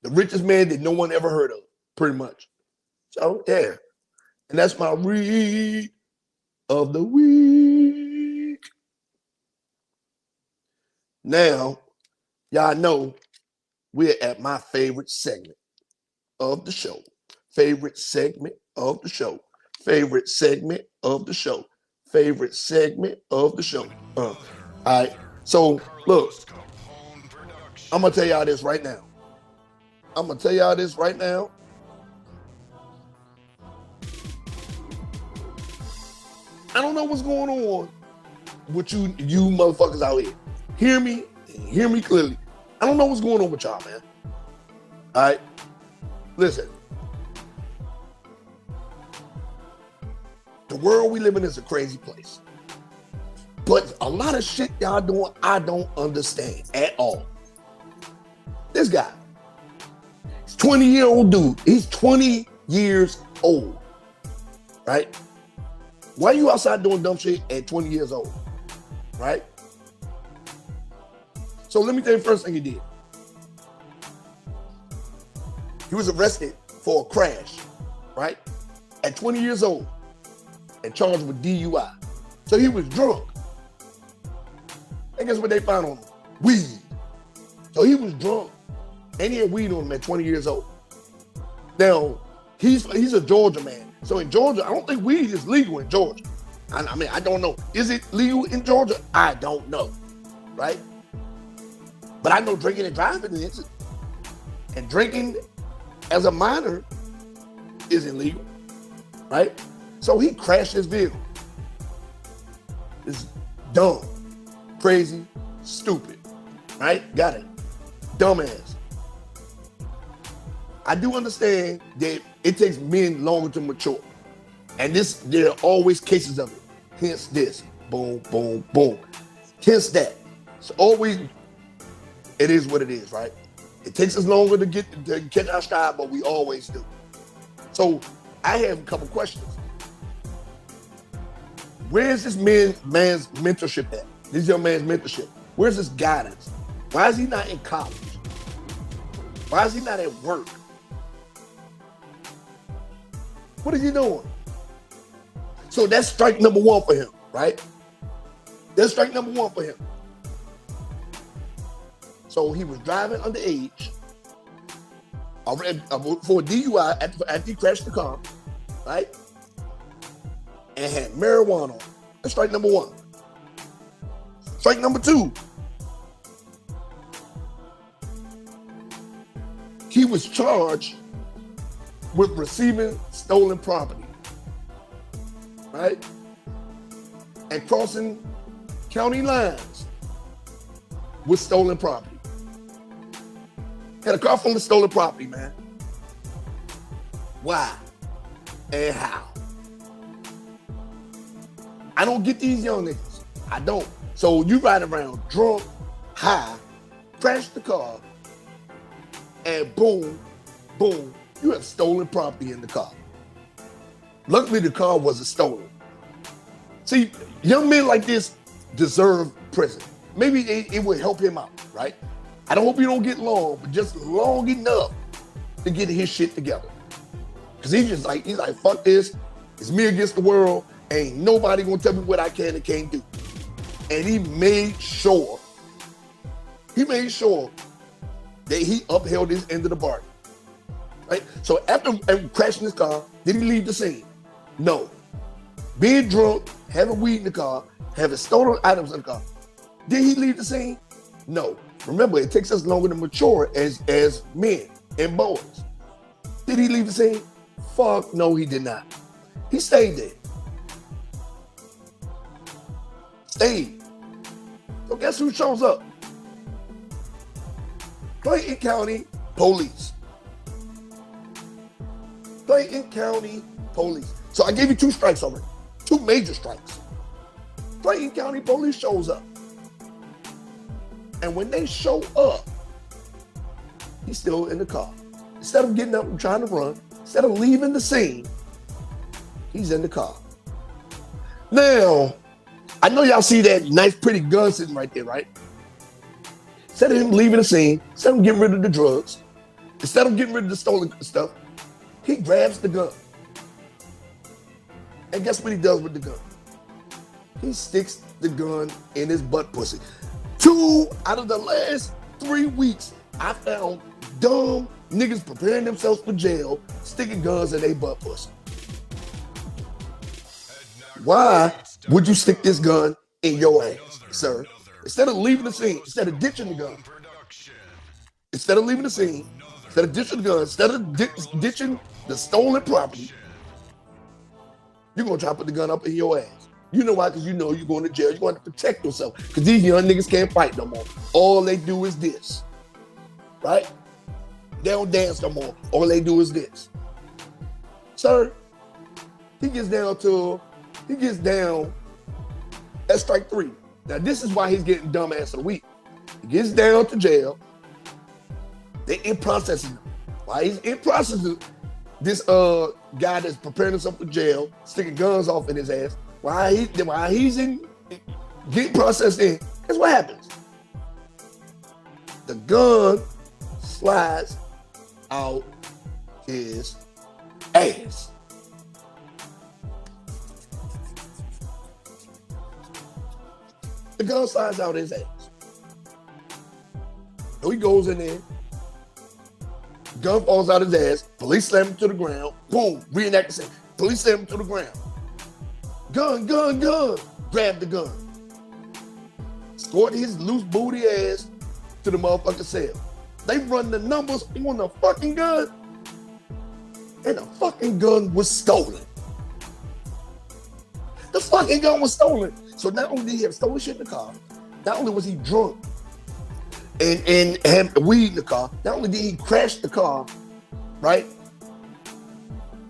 The richest man that no one ever heard of, pretty much. So, yeah. And that's my read of the week. Now, y'all know we're at my favorite segment of the show. Favorite segment of the show. Favorite segment of the show. Favorite segment of the show. All right. So look, I'm gonna tell y'all this right now. I don't know what's going on with you motherfuckers out here. Hear me clearly. I don't know what's going on with y'all, man. All right. Listen. The world we live in is a crazy place. But a lot of shit y'all doing, I don't understand at all. This guy, he's 20-year-old dude. He's 20 years old, right? Why are you outside doing dumb shit at 20 years old, right? So let me tell you the first thing he did. He was arrested for a crash, right? At 20 years old and charged with DUI. So he was drunk. And guess what they found on him? Weed. So he was drunk and he had weed on him at 20 years old. Now, he's a Georgia man. So in Georgia, I don't think weed is legal in Georgia. I mean, I don't know. Is it legal in Georgia? I don't know, right? But I know drinking and driving is. And drinking as a minor is illegal, right? So he crashed his vehicle. It's dumb, crazy, stupid, right? Got it. Dumbass. I do understand that it takes men longer to mature. And there are always cases of it. Hence this. Boom, boom, boom. Hence that. It's always, it is what it is, right? It takes us longer to catch our stride, but we always do. So I have a couple questions. Where's this man's mentorship at? This young man's mentorship. Where's his guidance? Why is he not in college? Why is he not at work? What is he doing? So that's strike number one for him, right? That's strike number one for him. So he was driving underage for a DUI after he crashed the car, right? And had marijuana on. That's strike number one. Strike number two. He was charged with receiving stolen property, right? And crossing county lines with stolen property. Had a car full of stolen property, man. Why and how? I don't get these young niggas. I don't. So you ride around drunk, high, crash the car, and boom, boom, you have stolen property in the car. Luckily, the car wasn't stolen. See, young men like this deserve prison. Maybe it would help him out, right? I don't hope he don't get long, but just long enough to get his shit together. Because he's like, fuck this. It's me against the world. Ain't nobody gonna tell me what I can and can't do. And he made sure that he upheld his end of the bargain. Right? So after crashing his car, did he leave the scene? No. Being drunk, having weed in the car, having stolen items in the car. Did he leave the scene? No. Remember, it takes us longer to mature as men and boys. Did he leave the scene? Fuck no, he did not. He stayed there. Stayed. So guess who shows up? Clayton County Police. Clayton County Police. So I gave you 2 strikes already. 2 major strikes. Clayton County Police shows up. And when they show up, he's still in the car. Instead of getting up and trying to run, instead of leaving the scene, he's in the car. Now, I know y'all see that nice, pretty gun sitting right there, right? Instead of him leaving the scene, instead of getting rid of the drugs, instead of getting rid of the stolen stuff, he grabs the gun. And guess what he does with the gun? He sticks the gun in his butt pussy. 2 out of the last 3 weeks, I found dumb niggas preparing themselves for jail, sticking guns in their butt pussy. Why would you stick this gun in your ass, sir? Instead of leaving the scene, instead of ditching the gun, instead of leaving the scene, instead of ditching the gun, instead of ditching the stolen property, you're gonna try to put the gun up in your ass. You know why? Because you know you're going to jail. You're going to protect yourself. Because these young niggas can't fight no more. All they do is this. Right? They don't dance no more. All they do is this. Sir, he gets down at strike 3. Now, this is why he's getting dumbass of the week. He gets down to jail. They in processing him. While he's in processing, this guy that's preparing himself for jail, sticking guns off in his ass, while he's in getting processed in, guess what happens? The gun slides out his ass. The gun slides out his ass. So he goes in there, gun falls out his ass, police slam him to the ground, boom, reenact the scene. Police slam him to the ground. Gun, grab the gun. Escort his loose booty ass to the motherfucking cell. They run the numbers on the fucking gun, and the fucking gun was stolen. The fucking gun was stolen. So not only did he have stolen shit in the car, not only was he drunk and had weed in the car, not only did he crash the car, right?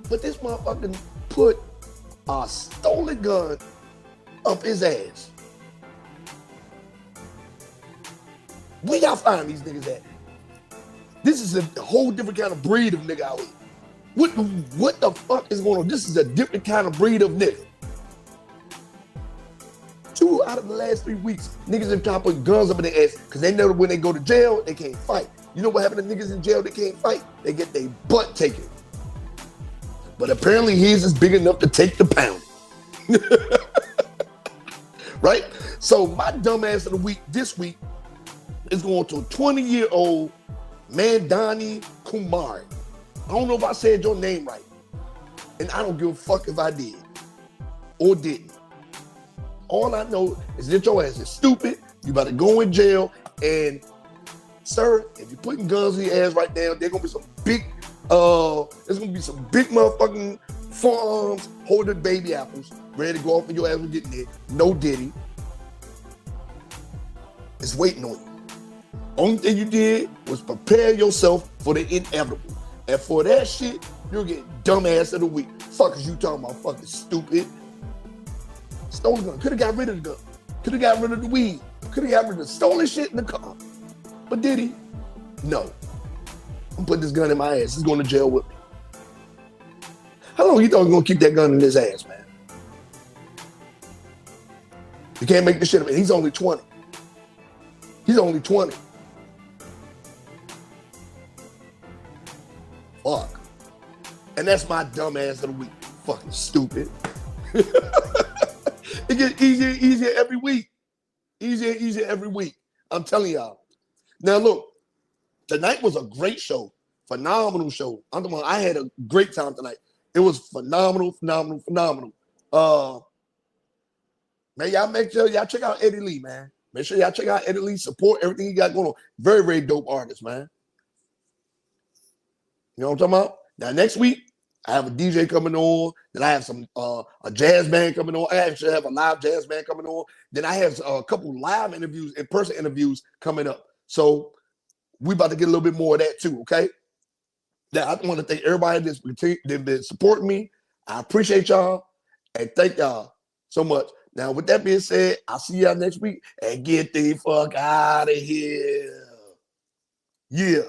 But this motherfucker put a stolen gun up his ass. Where y'all find these niggas at? This is a whole different kind of breed of nigga out here. What the fuck is going on? This is a different kind of breed of nigga. 2 out of the last 3 weeks, niggas have tried to put guns up in their ass because they know when they go to jail, they can't fight. You know what happened to niggas in jail that can't fight? They get their butt taken. But apparently his is big enough to take the pound. Right? So my dumbass of the week this week is going to a 20-year-old Mandani Koumare. I don't know if I said your name right. And I don't give a fuck if I did or didn't. All I know is that your ass is stupid. You about to go in jail. And sir, if you're putting guns in your ass right now, there's gonna be some big motherfucking forearms holding baby apples, ready to go off in your ass and getting there. No Diddy. It's waiting on you. Only thing you did was prepare yourself for the inevitable. And for that shit, you'll get dumbass of the week. Fuck is you talking about, fucking stupid? Stole the gun. Could have got rid of the gun. Could have got rid of the weed. Could have got rid of the stolen shit in the car. But did he? No. I'm putting this gun in my ass. He's going to jail with me. How long you thought he was going to keep that gun in his ass, man? You can't make this shit up. And he's only 20. He's only 20. Fuck. And that's my dumb ass of the week. Fucking stupid. It gets easier and easier every week. Easier and easier every week. I'm telling y'all. Now look, tonight was a great show. Phenomenal show. I had a great time tonight. It was phenomenal. Man, y'all make sure y'all check out Eddie Lee, man. Make sure y'all check out Eddie Lee. Support everything he got going on. Very, very dope artist, man. You know what I'm talking about? Now next week, I have a DJ coming on. Then I have some a jazz band coming on. I actually have a live jazz band coming on. Then I have a couple live interviews, in-person interviews coming up. So we about to get a little bit more of that too, okay? Now I want to thank everybody that's been supporting me. I appreciate y'all and thank y'all so much. Now with that being said, I'll see y'all next week and get the fuck out of here. Yeah.